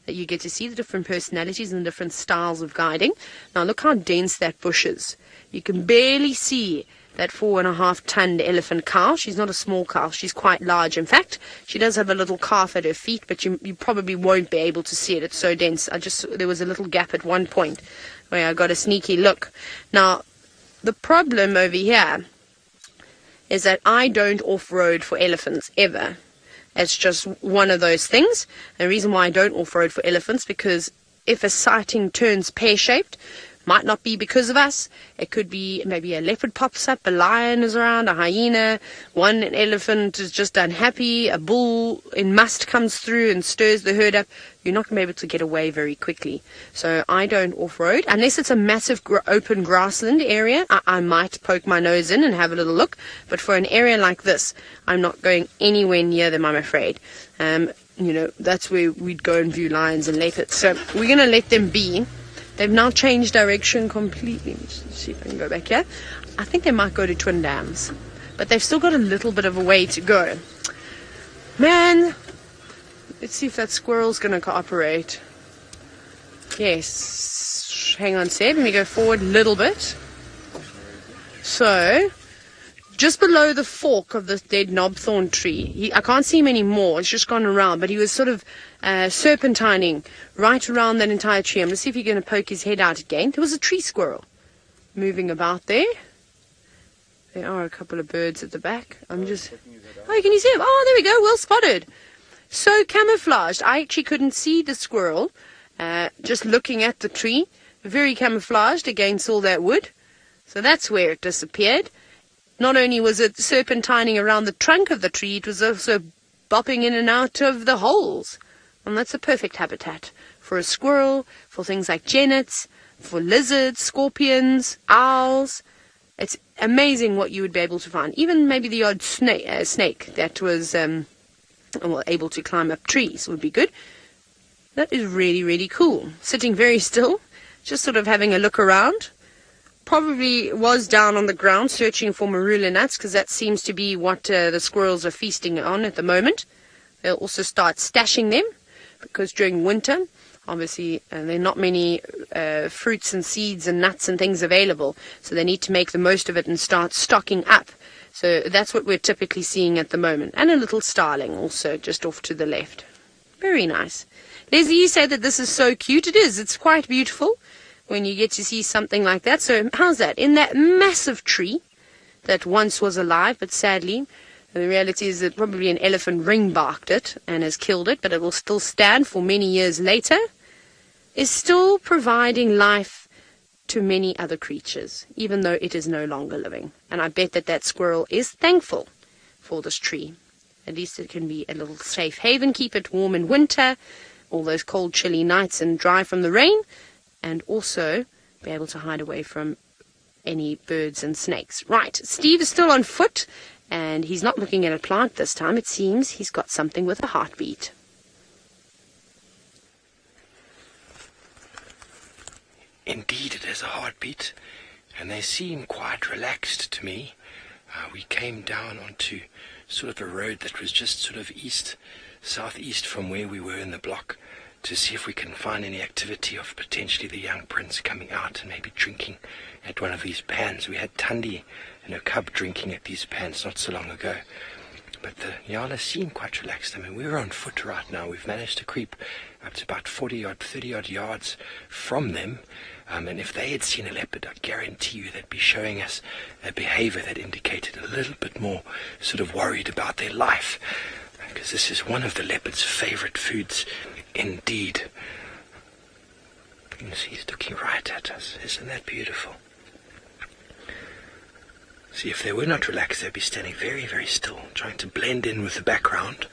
that you get to see the different personalities and the different styles of guiding. Now, look how dense that bush is. You can barely see that 4.5-ton elephant cow. She's not a small cow. She's quite large. In fact, she does have a little calf at her feet, but you probably won't be able to see it. It's so dense. There was a little gap at one point where I got a sneaky look. Now, the problem over here is that I don't off-road for elephants ever. It's just one of those things. And the reason why I don't off-road for elephants, because if a sighting turns pear-shaped, might not be because of us. It could be maybe a leopard pops up, a lion is around, a hyena, one elephant is just unhappy, a bull in must comes through and stirs the herd up. You're not going to be able to get away very quickly. So I don't off-road. Unless it's a massive open grassland area, I might poke my nose in and have a little look. But for an area like this, I'm not going anywhere near them, I'm afraid. That's where we'd go and view lions and leopards. So we're going to let them be. They've now changed direction completely. Let's see if I can go back here. I think they might go to Twin Dams. But they've still got a little bit of a way to go. Man, let's see if that squirrel's going to cooperate. Yes. Hang on, Seb. Let me go forward a little bit. So, just below the fork of this dead knobthorn tree. I can't see him anymore. It's just gone around. But he was sort of serpentining right around that entire tree. I'm going to see if he's going to poke his head out again. There was a tree squirrel moving about there. There are a couple of birds at the back. Oh, can you see him? Oh, there we go. Well spotted. So camouflaged. I actually couldn't see the squirrel just looking at the tree. Very camouflaged against all that wood. So that's where it disappeared. Not only was it serpentining around the trunk of the tree, it was also bopping in and out of the holes. And that's a perfect habitat for a squirrel, for things like genets, for lizards, scorpions, owls. It's amazing what you would be able to find. Even maybe the odd snake that was able to climb up trees would be good. That is really, really cool. Sitting very still, just sort of having a look around. Probably was down on the ground searching for marula nuts, because that seems to be what the squirrels are feasting on at the moment. They'll also start stashing them, because during winter, obviously, there are not many fruits and seeds and nuts and things available, so they need to make the most of it and start stocking up. So that's what we're typically seeing at the moment. And a little starling also just off to the left. Very nice. Leslie, you say that this is so cute. It is. It's quite beautiful when you get to see something like that. So how's that? In that massive tree that once was alive, but sadly, the reality is that probably an elephant ring-barked it and has killed it, but it will still stand for many years later, is still providing life to many other creatures, even though it is no longer living. And I bet that squirrel is thankful for this tree. At least it can be a little safe haven, keep it warm in winter, all those cold, chilly nights, and dry from the rain, and also be able to hide away from any birds and snakes. Right, Steve is still on foot, and he's not looking at a plant this time. It seems he's got something with a heartbeat. Indeed, it is a heartbeat, and they seem quite relaxed to me. We came down onto sort of a road that was just sort of southeast from where we were in the block, to see if we can find any activity of potentially the young prince coming out and maybe drinking at one of these pans. We had Tundi and her cub drinking at these pans not so long ago. But the Yala seem quite relaxed. I mean, we're on foot right now. We've managed to creep up to about 30-odd yards from them. And if they had seen a leopard, I guarantee you they'd be showing us a behavior that indicated a little bit more sort of worried about their life. Because this is one of the leopard's favorite foods indeed. You can see he's looking right at us. Isn't that beautiful? See, if they were not relaxed, they'd be standing very, very still, trying to blend in with the background.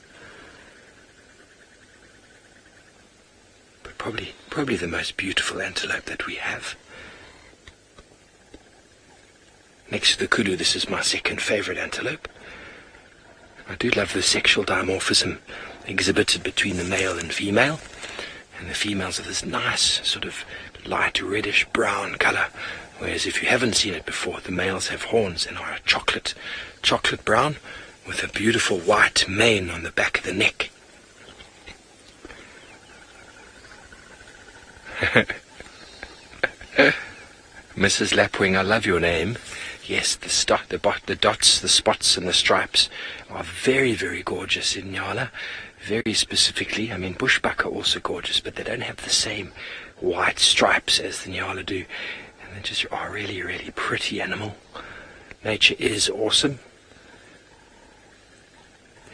Probably the most beautiful antelope that we have. Next to the kudu, this is my second favorite antelope. I do love the sexual dimorphism exhibited between the male and female. And the females are this nice sort of light reddish brown color. Whereas if you haven't seen it before, the males have horns and are a chocolate brown with a beautiful white mane on the back of the neck. Mrs. Lapwing, I love your name. Yes, the dots, the spots and the stripes are very, very gorgeous in Nyala. Very specifically, I mean, bushbuck are also gorgeous, but they don't have the same white stripes as the Nyala do. And they just are really, really pretty animal. Nature is awesome.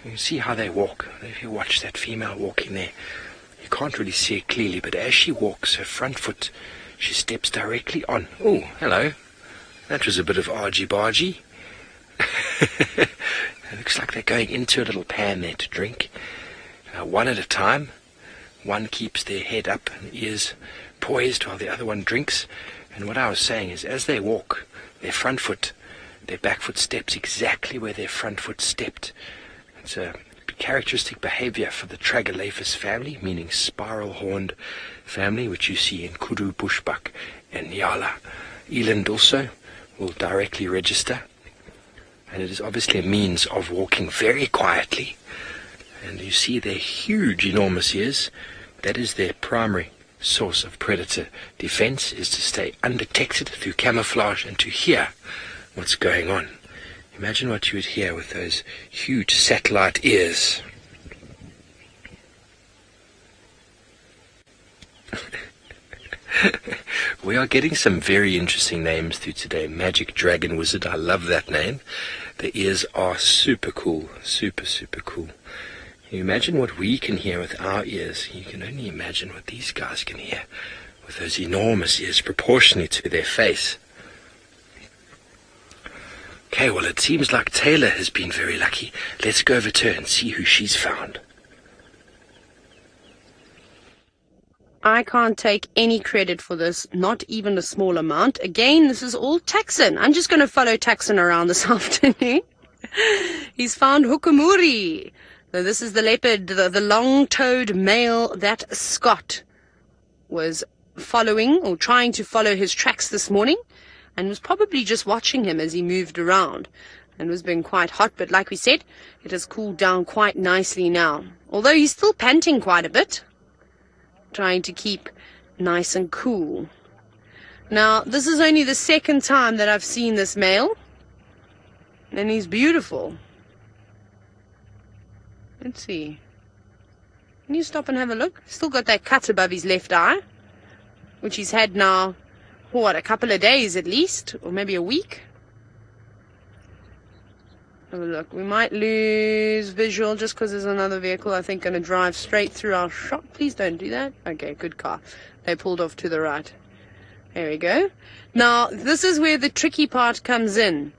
You can see how they walk. If you watch that female walking there, you can't really see it clearly, but as she walks, her front foot, she steps directly on. Oh, hello. That was a bit of argy-bargy. It looks like they're going into a little pan there to drink. One at a time. One keeps their head up and ears poised while the other one drinks. And what I was saying is, as they walk, their front foot, their back foot steps exactly where their front foot stepped. It's a characteristic behavior for the Tragelaphus family, meaning spiral-horned family, which you see in Kudu, bushbuck, and Nyala. Eland also will directly register. And it is obviously a means of walking very quietly. And you see their huge, enormous ears. That is their primary source of predator defense, is to stay undetected through camouflage and to hear what's going on. Imagine what you would hear with those huge satellite ears. We are getting some very interesting names through today. Magic Dragon Wizard, I love that name. The ears are super cool, super, super cool. You imagine what we can hear with our ears. You can only imagine what these guys can hear with those enormous ears proportionally to their face. Okay, well, it seems like Taylor has been very lucky. Let's go over to her and see who she's found. I can't take any credit for this, not even a small amount. Again, this is all Taxon. I'm just going to follow Taxon around this afternoon. He's found Hukumuri. So this is the leopard, the long-toed male that Scott was following or trying to follow his tracks this morning, and was probably just watching him as he moved around and was being quite hot. But like we said, it has cooled down quite nicely now, although he's still panting quite a bit, trying to keep nice and cool. Now, this is only the second time that I've seen this male, and he's beautiful. Let's see. Can you stop and have a look? Still got that cut above his left eye, which he's had now, what, a couple of days at least, or maybe a week. Have a look. We might lose visual just because there's another vehicle, I think, going to drive straight through our shot. Please don't do that. Okay, good car. They pulled off to the right. There we go. Now, this is where the tricky part comes in.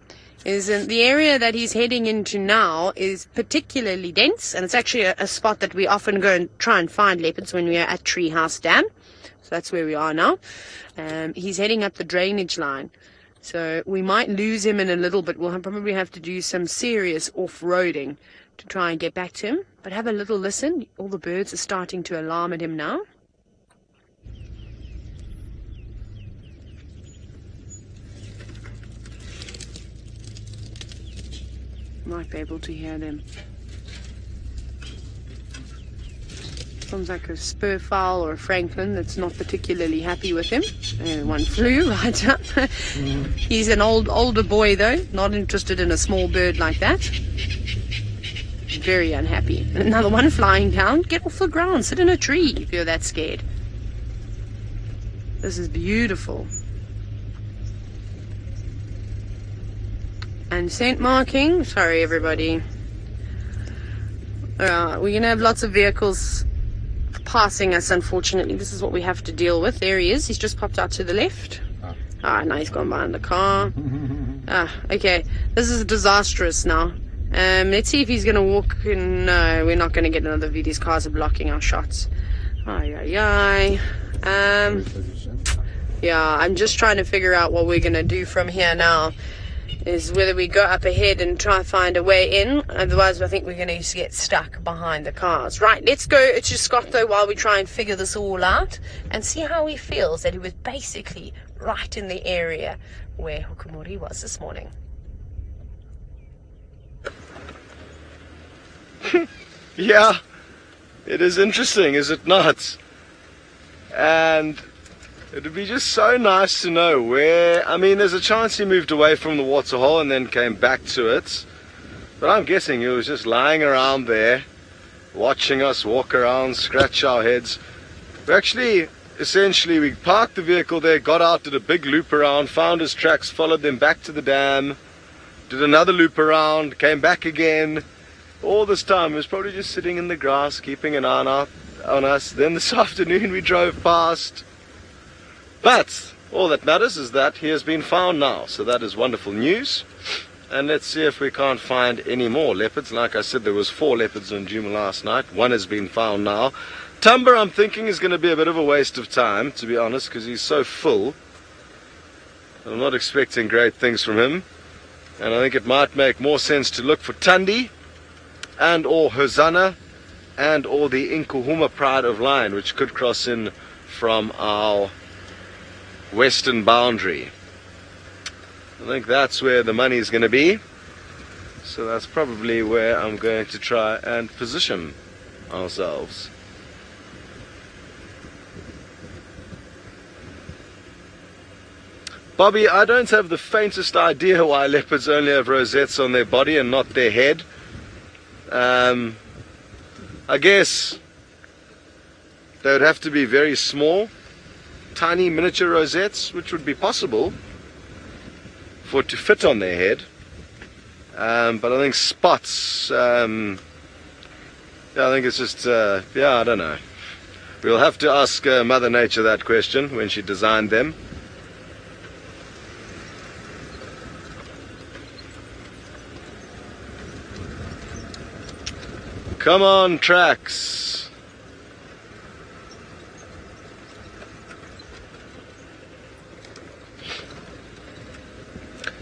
Is in the area that he's heading into now is particularly dense, and it's actually a spot that we often go and try and find leopards when we are at Treehouse Dam. So that's where we are now. He's heading up the drainage line. So we might lose him in a little bit. We'll probably have to do some serious off-roading to try and get back to him. But have a little listen. All the birds are starting to alarm at him now. Might be able to hear them. Sounds like a spur fowl or a francolin that's not particularly happy with him. One flew right up. He's an older boy though, not interested in a small bird like that. Very unhappy. Another one flying down. Get off the ground, sit in a tree if you're that scared. This is beautiful. And scent marking. Sorry everybody. We're going to have lots of vehicles passing us, unfortunately. This is what we have to deal with. There he is. He's just popped out to the left. Now he's gone behind the car. Okay. This is disastrous now. Let's see if he's going to walk. No, we're not going to get another view. These cars are blocking our shots. Ay, ay, ay. Position. Yeah, I'm just trying to figure out what we're going to do from here now. Is whether we go up ahead and try and find a way in. Otherwise, I think we're going to get stuck behind the cars. Right, let's go to Scott, though, while we try and figure this all out. And see how he feels that he was basically right in the area where Hukumuri was this morning. Yeah, it is interesting, is it not? And it would be just so nice to know where. I mean, there's a chance he moved away from the Waterhole and then came back to it. But I'm guessing he was just lying around there, watching us walk around, scratch our heads. We actually, essentially, we parked the vehicle there, got out, did a big loop around, found his tracks, followed them back to the dam, did another loop around, came back again. All this time he was probably just sitting in the grass, keeping an eye on us. Then this afternoon we drove past. But all that matters is that he has been found now, so that is wonderful news. And let's see if we can't find any more leopards. Like I said, there was 4 leopards on Djuma last night. 1 has been found now. Tumber, I'm thinking, is going to be a bit of a waste of time, to be honest, because he's so full. I'm not expecting great things from him. And I think it might make more sense to look for Tundi and or Hosanna and or the Inkuhuma Pride of Lion, which could cross in from our western boundary. I think that's where the money is going to be, so that's probably where I'm going to try and position ourselves. Bobby, I don't have the faintest idea why leopards only have rosettes on their body and not their head. I guess they would have to be very small, tiny miniature rosettes, which would be possible for it to fit on their head. But I think spots, yeah, I think it's just, yeah, I don't know. We'll have to ask Mother Nature that question when she designed them. Come on, tracks.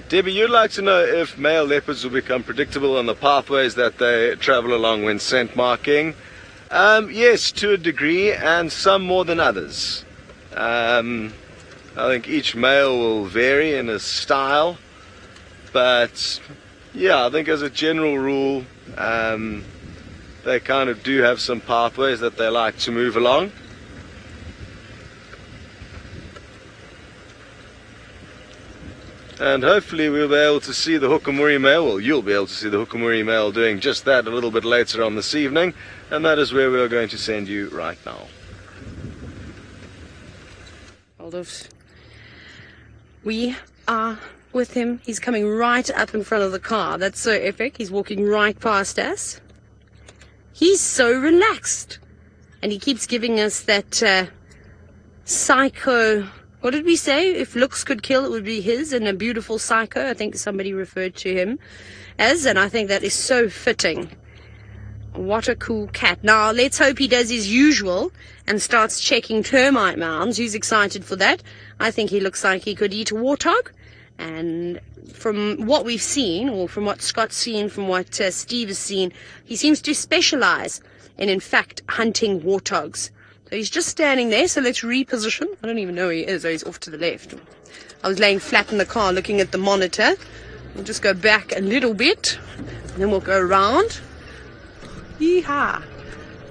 Debbie, you'd like to know if male leopards will become predictable on the pathways that they travel along when scent marking. Yes, to a degree, and some more than others. I think each male will vary in his style, but yeah, I think as a general rule, they kind of do have some pathways that they like to move along. And hopefully we'll be able to see the Hukumuri male, well, you'll be able to see the Hukumuri male doing just that a little bit later on this evening, and that is where we are going to send you right now. Aldous. We are with him. He's coming right up in front of the car. That's so epic. He's walking right past us. He's so relaxed. And he keeps giving us that psycho... What did we say? If looks could kill, it would be his, and a beautiful psycho, I think somebody referred to him as, and I think that is so fitting. What a cool cat. Now, let's hope he does his usual and starts checking termite mounds. Who's excited for that? I think he looks like he could eat a warthog. And from what we've seen, or from what Scott's seen, from what Steve has seen, he seems to specialize in fact, hunting warthogs. So he's just standing there, so let's reposition. I don't even know where he is. Oh, he's off to the left. I was laying flat in the car looking at the monitor. We'll just go back a little bit, and then we'll go around. Yeehaw!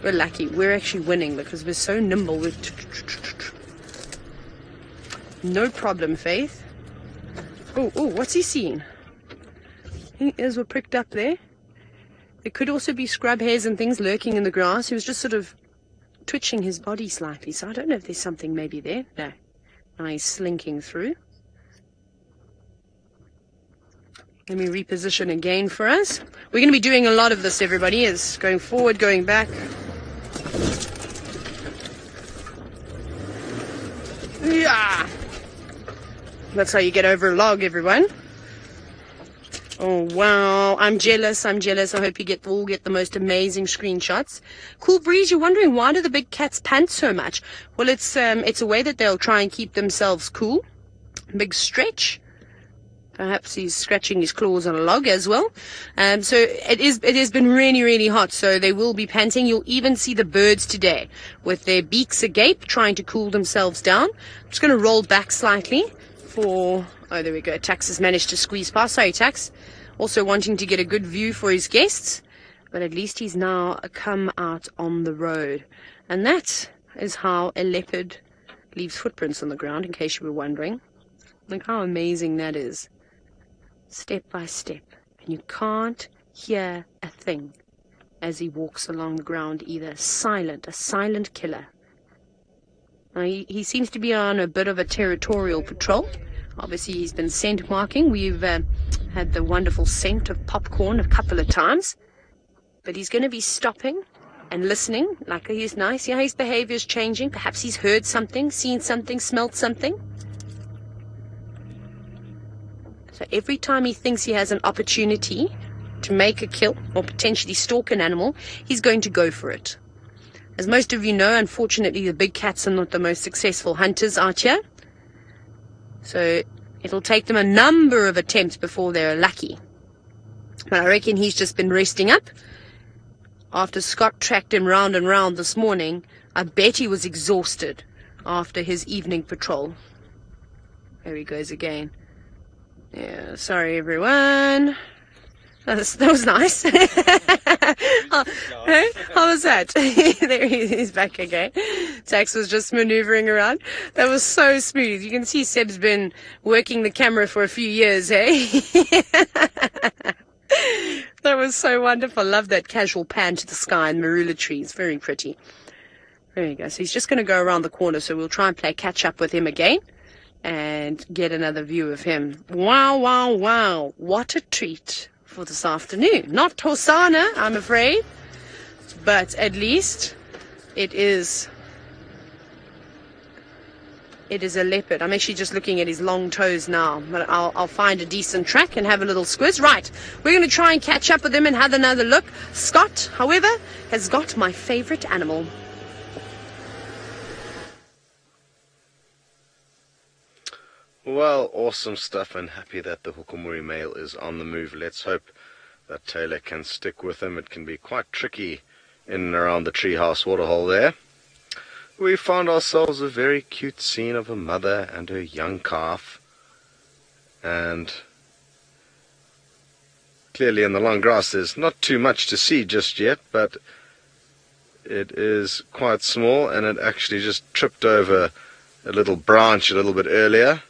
We're lucky. We're actually winning because we're so nimble. No problem, Faith. Oh, what's he seen? His ears were pricked up there. There could also be scrub hairs and things lurking in the grass. He was just sort of twitching his body slightly, so I don't know if there's something maybe there. No. Now he's slinking through. Let me reposition again for us. We're going to be doing a lot of this, everybody, is going forward, going back. Yeah. That's how you get over a log, everyone. Oh wow, I'm jealous. I hope you all get the most amazing screenshots. Cool Breeze, you're wondering why do the big cats pant so much? Well, it's a way that they'll try and keep themselves cool. Big stretch. Perhaps he's scratching his claws on a log as well. So it has been really, really hot, so they will be panting. You'll even see the birds today with their beaks agape, trying to cool themselves down. I'm just going to roll back slightly for... Oh, there we go. Tax has managed to squeeze past. Sorry, Tax. Also wanting to get a good view for his guests. But at least he's now come out on the road. And that is how a leopard leaves footprints on the ground, in case you were wondering. Look how amazing that is. Step by step. And you can't hear a thing as he walks along the ground either. A silent killer. Now, he seems to be on a bit of a territorial patrol. Obviously, he's been scent marking. We've had the wonderful scent of popcorn a couple of times. But he's going to be stopping and listening. Like he's nice. Yeah, his behavior's changing. Perhaps he's heard something, seen something, smelled something. So every time he thinks he has an opportunity to make a kill or potentially stalk an animal, he's going to go for it. As most of you know, unfortunately, the big cats are not the most successful hunters out here. So it'll take them a number of attempts before they're lucky. But I reckon he's just been resting up. After Scott tracked him round and round this morning, I bet he was exhausted after his evening patrol. There he goes again. Yeah, sorry everyone. That was nice. How was that? There he is back again. Tax was just maneuvering around. That was so smooth. You can see Seb's been working the camera for a few years, eh? That was so wonderful. Love that casual pan to the sky and marula trees. Very pretty. There you go. So he's just going to go around the corner, so we'll try and play catch up with him again and get another view of him. Wow, wow, wow. What a treat for this afternoon. Not Hosanna, I'm afraid, but at least it is a leopard. I'm actually just looking at his long toes now, but I'll find a decent track and have a little squiz. Right, we're going to try and catch up with him and have another look. Scott, however, has got my favorite animal. Well, awesome stuff, and happy that the Hukumuri male is on the move. Let's hope that Taylor can stick with him. It can be quite tricky in and around the treehouse waterhole there. We found ourselves a very cute scene of a mother and her young calf. And clearly in the long grass there's not too much to see just yet, but it is quite small, and it actually just tripped over a little branch a little bit earlier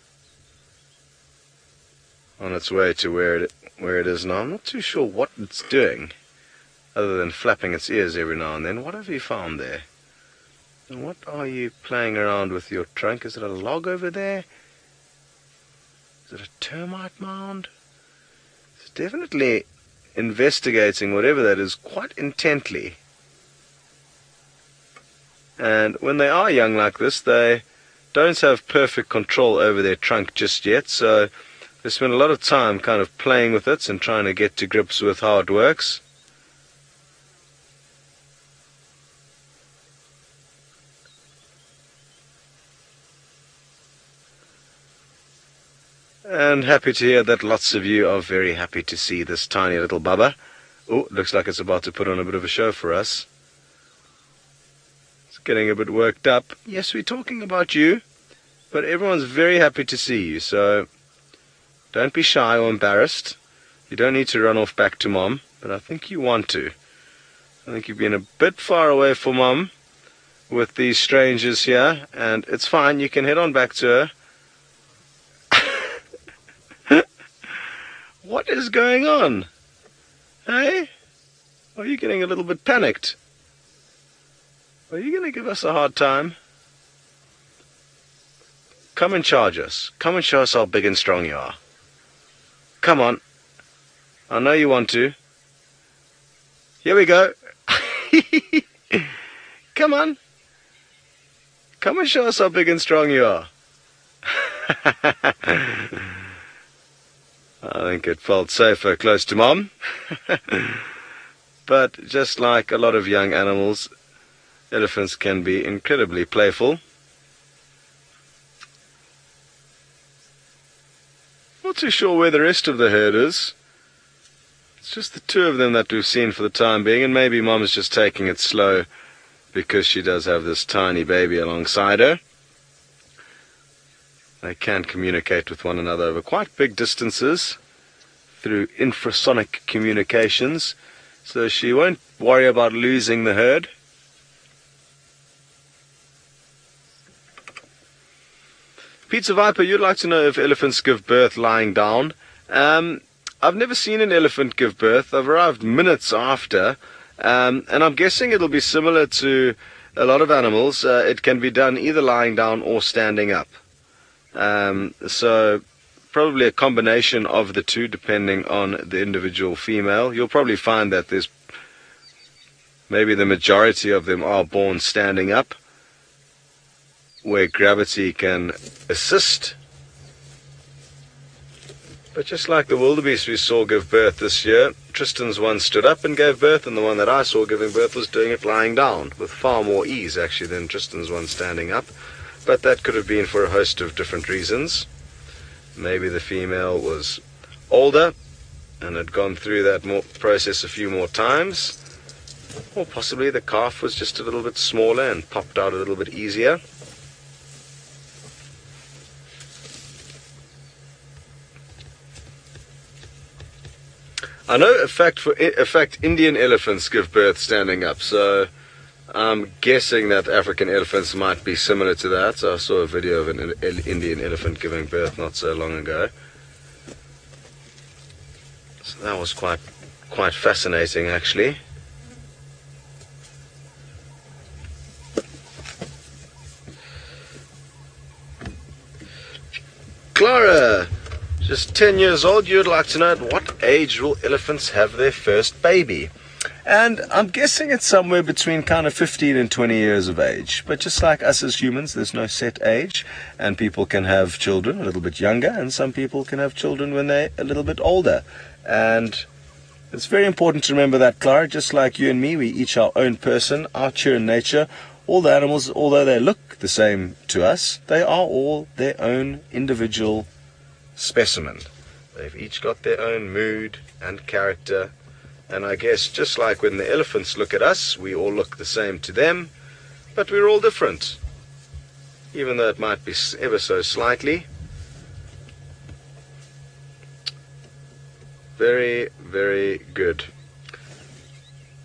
on its way to where it is now. I'm not too sure what it's doing, other than flapping its ears every now and then. What have you found there? And what are you playing around with your trunk? Is it a log over there? Is it a termite mound? It's definitely investigating whatever that is quite intently. And when they are young like this, they don't have perfect control over their trunk just yet, so they spend a lot of time kind of playing with it and trying to get to grips with how it works. And happy to hear that lots of you are very happy to see this tiny little bubba. Oh, looks like it's about to put on a bit of a show for us. It's getting a bit worked up. Yes, we're talking about you, but everyone's very happy to see you, so don't be shy or embarrassed. You don't need to run off back to Mom, but I think you want to. I think you've been a bit far away from Mom with these strangers here, and it's fine, you can head on back to her. What is going on? Hey? Are you getting a little bit panicked? Are you going to give us a hard time? Come and charge us. Come and show us how big and strong you are. Come on. I know you want to. Here we go. Come on. Come and show us how big and strong you are. I think it felt safer close to Mom. But just like a lot of young animals, elephants can be incredibly playful. Not too sure where the rest of the herd is. It's just the two of them that we've seen for the time being, and maybe Mom is just taking it slow because she does have this tiny baby alongside her. They can communicate with one another over quite big distances through infrasonic communications, so she won't worry about losing the herd. Pizza Viper, you'd like to know if elephants give birth lying down. I've never seen an elephant give birth. I've arrived minutes after, and I'm guessing it'll be similar to a lot of animals. It can be done either lying down or standing up. So probably a combination of the two depending on the individual female. You'll probably find that there's maybe the majority of them are born standing up, where gravity can assist. But just like the wildebeest we saw give birth this year, Tristan's one stood up and gave birth, and the one that I saw giving birth was doing it lying down, with far more ease actually than Tristan's one standing up. But that could have been for a host of different reasons. Maybe the female was older and had gone through that process a few more times, or possibly the calf was just a little bit smaller and popped out a little bit easier. I know a fact Indian elephants give birth standing up, so I'm guessing that African elephants might be similar to that. I saw a video of an Indian elephant giving birth not so long ago. So that was quite fascinating actually. Clara, just 10 years old, you'd like to know at what age will elephants have their first baby? And I'm guessing it's somewhere between kind of 15 and 20 years of age. But just like us as humans, there's no set age, and people can have children a little bit younger, and some people can have children when they're a little bit older. And it's very important to remember that, Clara, just like you and me, we each our own person, out here in nature. All the animals, although they look the same to us, they are all their own individual specimen. They've each got their own mood and character, and I guess just like when the elephants look at us, we all look the same to them, but we're all different, even though it might be ever so slightly. Very, very good.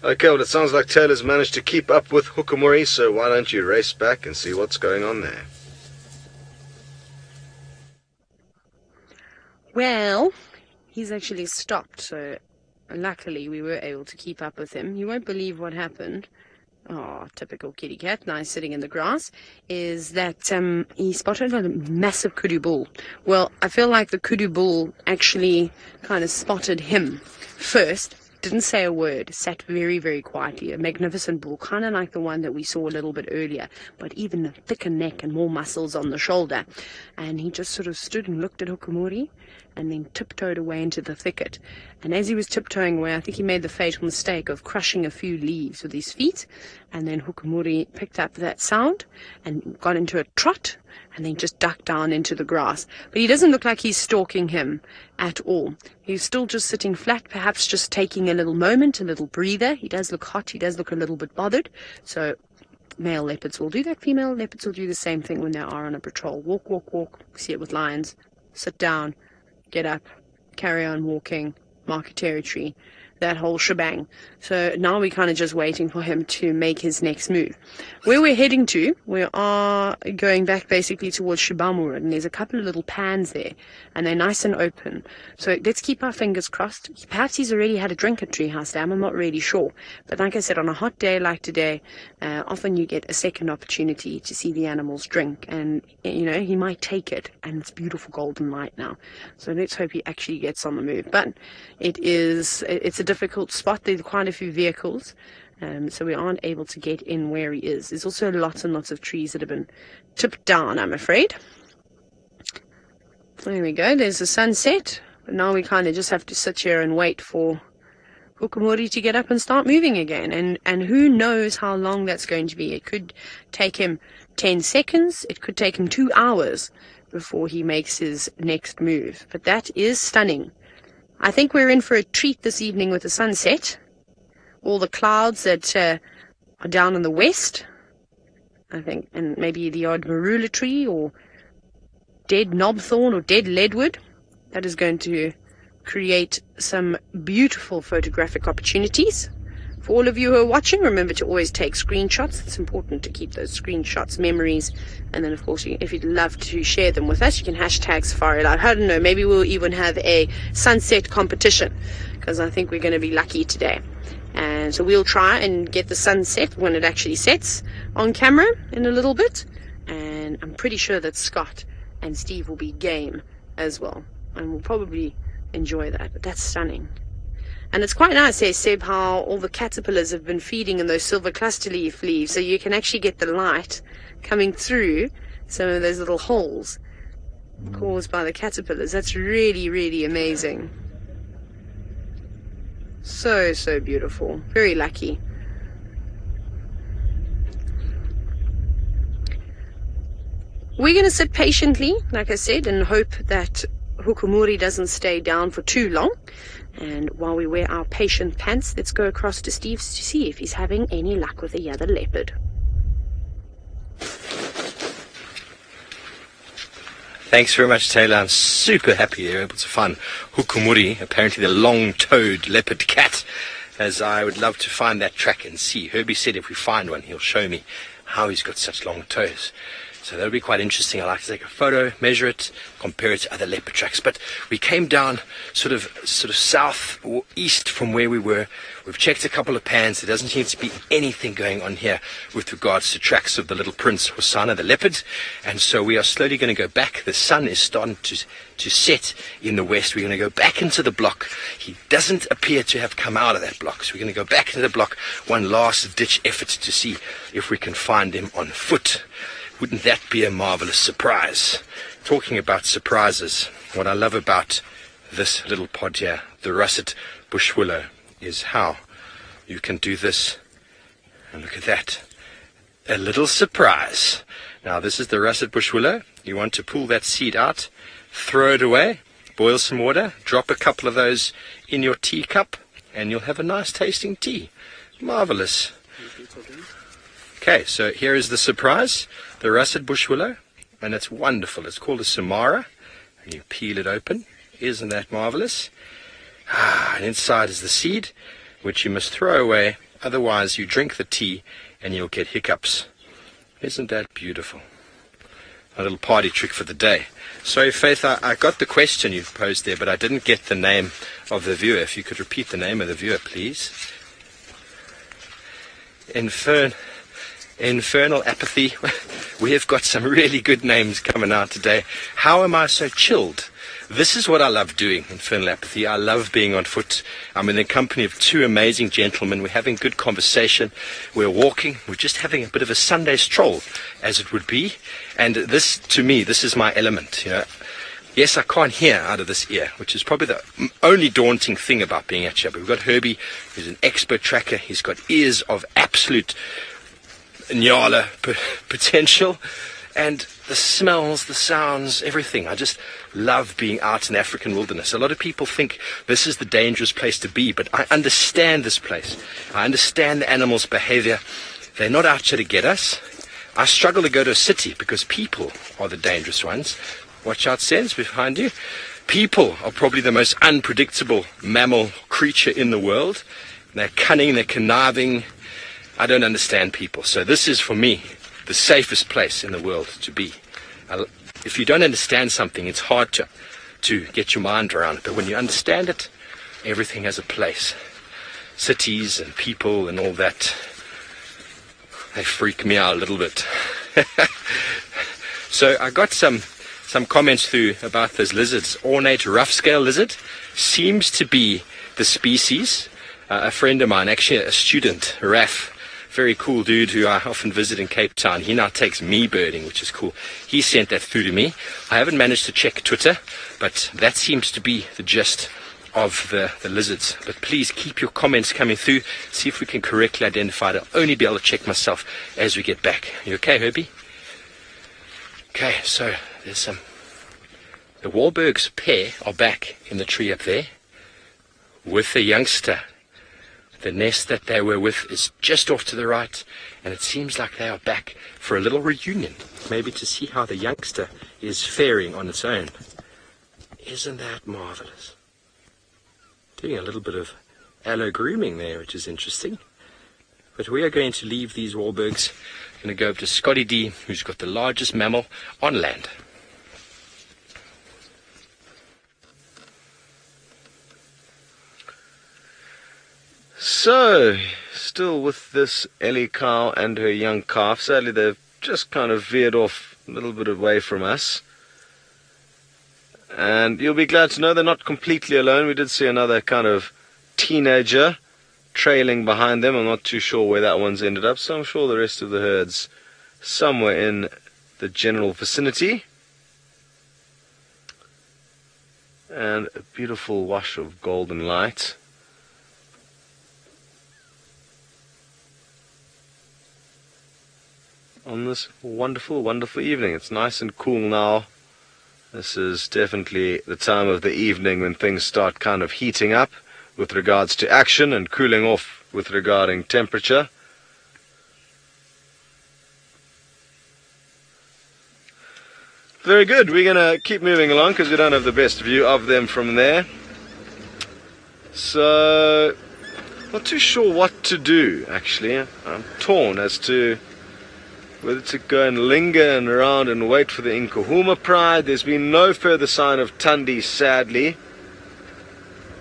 Okay, well, it sounds like Taylor's managed to keep up with Hukumuri, so why don't you race back and see what's going on there? Well, he's actually stopped, so luckily we were able to keep up with him. You won't believe what happened. Oh, typical kitty cat, nice sitting in the grass, is that he spotted a massive kudu bull. Well, I feel like the kudu bull actually kind of spotted him first, didn't say a word, sat very, very quietly. A magnificent bull, kind of like the one that we saw a little bit earlier, but even a thicker neck and more muscles on the shoulder. And he just sort of stood and looked at Hukumuri, and then tiptoed away into the thicket. And as he was tiptoeing away, I think he made the fatal mistake of crushing a few leaves with his feet, and then Hukumuri picked up that sound and got into a trot, and then just ducked down into the grass. But he doesn't look like he's stalking him at all. He's still just sitting flat, perhaps just taking a little moment, a little breather. He does look hot, he does look a little bit bothered. So male leopards will do that, female leopards will do the same thing when they are on a patrol. Walk, walk, walk. We see it with lions. Sit down, get up, carry on walking, mark a territory, that whole shebang. So now we're kind of just waiting for him to make his next move. Where we're heading to, we are going back basically towards Shibamura, and there's a couple of little pans there, and they're nice and open. So let's keep our fingers crossed. Perhaps he's already had a drink at Treehouse Dam, I'm not really sure. But like I said, on a hot day like today, often you get a second opportunity to see the animals drink, and you know, he might take it, and it's beautiful golden light now. So let's hope he actually gets on the move. But it's a difficult spot. There's quite a few vehicles, so we aren't able to get in where he is. There's also lots and lots of trees that have been tipped down, I'm afraid. There we go. There's the sunset. But now we kind of just have to sit here and wait for Hukumuri to get up and start moving again. And who knows how long that's going to be. It could take him 10 seconds. It could take him 2 hours before he makes his next move. But that is stunning. I think we're in for a treat this evening with the sunset. All the clouds that are down in the west, I think, and maybe the odd marula tree or dead knobthorn or dead leadwood. That is going to create some beautiful photographic opportunities. For all of you who are watching, remember to always take screenshots. It's important to keep those screenshots, memories, and then of course, if you'd love to share them with us, you can hashtag Safari Live. I don't know, maybe we'll even have a sunset competition, because I think we're going to be lucky today. And so we'll try and get the sunset when it actually sets on camera in a little bit. And I'm pretty sure that Scott and Steve will be game as well. And we'll probably enjoy that. But that's stunning. And it's quite nice, Seb, how all the caterpillars have been feeding in those silver cluster leaf leaves. So you can actually get the light coming through some of those little holes caused by the caterpillars. That's really, really amazing. So, so beautiful. Very lucky. We're going to sit patiently, like I said, and hope that Hukumuri doesn't stay down for too long. And while we wear our patient pants, let's go across to Steve's to see if he's having any luck with the other leopard. Thanks very much, Taylor. I'm super happy you're able to find Hukumuri, apparently the long-toed leopard cat, as I would love to find that track and see. Herbie said if we find one, he'll show me how he's got such long toes. So that'll be quite interesting. I like to take a photo, measure it, compare it to other leopard tracks. But we came down sort of south or east from where we were. We've checked a couple of pans. There doesn't seem to be anything going on here with regards to tracks of the little prince Hosana, the leopard. And so we are slowly going to go back. The sun is starting to set in the west. We're going to go back into the block. He doesn't appear to have come out of that block. So we're going to go back into the block, one last ditch effort to see if we can find him on foot. Wouldn't that be a marvelous surprise? Talking about surprises, what I love about this little pod here, the russet bush willow, is how you can do this. And look at that. A little surprise. Now this is the russet bush willow. You want to pull that seed out, throw it away, boil some water, drop a couple of those in your teacup, and you'll have a nice tasting tea. Marvelous. Okay, so here is the surprise. The russet bush willow, and it's wonderful. It's called a samara, and you peel it open. Isn't that marvelous? And inside is the seed, which you must throw away, otherwise you drink the tea and you'll get hiccups. Isn't that beautiful? A little party trick for the day. Sorry, Faith, I got the question you posed there, but I didn't get the name of the viewer. If you could repeat the name of the viewer, please. Infernal Apathy. We have got some really good names coming out today. How am I so chilled? This is what I love doing, Infernal Apathy. I love being on foot. I'm in the company of two amazing gentlemen. We're having good conversation. We're walking. We're just having a bit of a Sunday stroll, as it would be. And this, to me, this is my element. You know, yes, I can't hear out of this ear, which is probably the only daunting thing about being at here. But we've got Herbie, who's an expert tracker. He's got ears of absolute Nyala potential, and the smells, the sounds, everything. I just love being out in the African wilderness. A lot of people think this is the dangerous place to be, but I understand this place. I understand the animals' behavior. They're not out here to get us. I struggle to go to a city because people are the dangerous ones. Watch out, Sens, behind you. People are probably the most unpredictable mammal creature in the world. They're cunning, they're conniving. I don't understand people. So this is, for me, the safest place in the world to be. If you don't understand something, it's hard to get your mind around it. But when you understand it, everything has a place. Cities and people and all that, they freak me out a little bit. So I got some comments through about those lizards. Ornate rough-scale lizard seems to be the species. A friend of mine, actually a student, Raf, very cool dude who I often visit in Cape Town. He now takes me birding, which is cool. He sent that through to me. I haven't managed to check Twitter, but that seems to be the gist of the lizards. But please keep your comments coming through. See if we can correctly identify it. I'll only be able to check myself as we get back. You okay, Herbie? Okay, so there's some. The Wahlberg's pair are back in the tree up there with the youngster. The nest that they were with is just off to the right, and it seems like they are back for a little reunion, maybe to see how the youngster is faring on its own. Isn't that marvelous? Doing a little bit of allo grooming there, which is interesting. But we are going to leave these Wahlbergs. Going to go up to Scotty D, who's got the largest mammal on land. So, still with this Ellie cow and her young calf. Sadly, they've just kind of veered off a little bit away from us. And you'll be glad to know they're not completely alone. We did see another kind of teenager trailing behind them. I'm not too sure where that one's ended up, so I'm sure the rest of the herd's somewhere in the general vicinity. And a beautiful wash of golden light. On this wonderful, wonderful evening. It's nice and cool now. This is definitely the time of the evening when things start kind of heating up with regards to action and cooling off with regarding temperature. Very good. We're going to keep moving along because we don't have the best view of them from there. So, not too sure what to do, actually. I'm torn as to whether to go and linger and around and wait for the Nkuhuma pride. There's been no further sign of Tundi, sadly,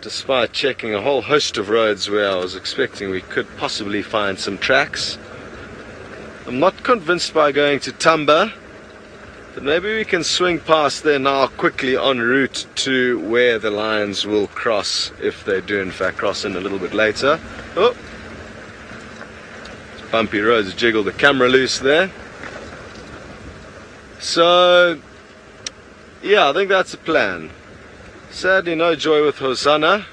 despite checking a whole host of roads where I was expecting we could possibly find some tracks. I'm not convinced by going to Tamba, but maybe we can swing past there now quickly en route to where the lions will cross, if they do in fact cross in a little bit later. Oh! Bumpy roads jiggle the camera loose there. So, yeah, I think that's the plan. Sadly, no joy with Hosanna.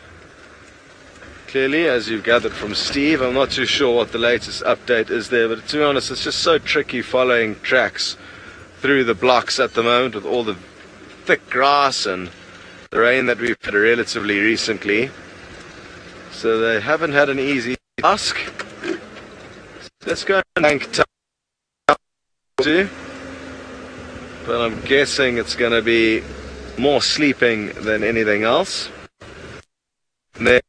Clearly, as you've gathered from Steve, I'm not too sure what the latest update is there, but to be honest, it's just so tricky following tracks through the blocks at the moment with all the thick grass and the rain that we've had relatively recently. So they haven't had an easy task. Let's go and thank Tundi, but I'm guessing it's going to be more sleeping than anything else. And then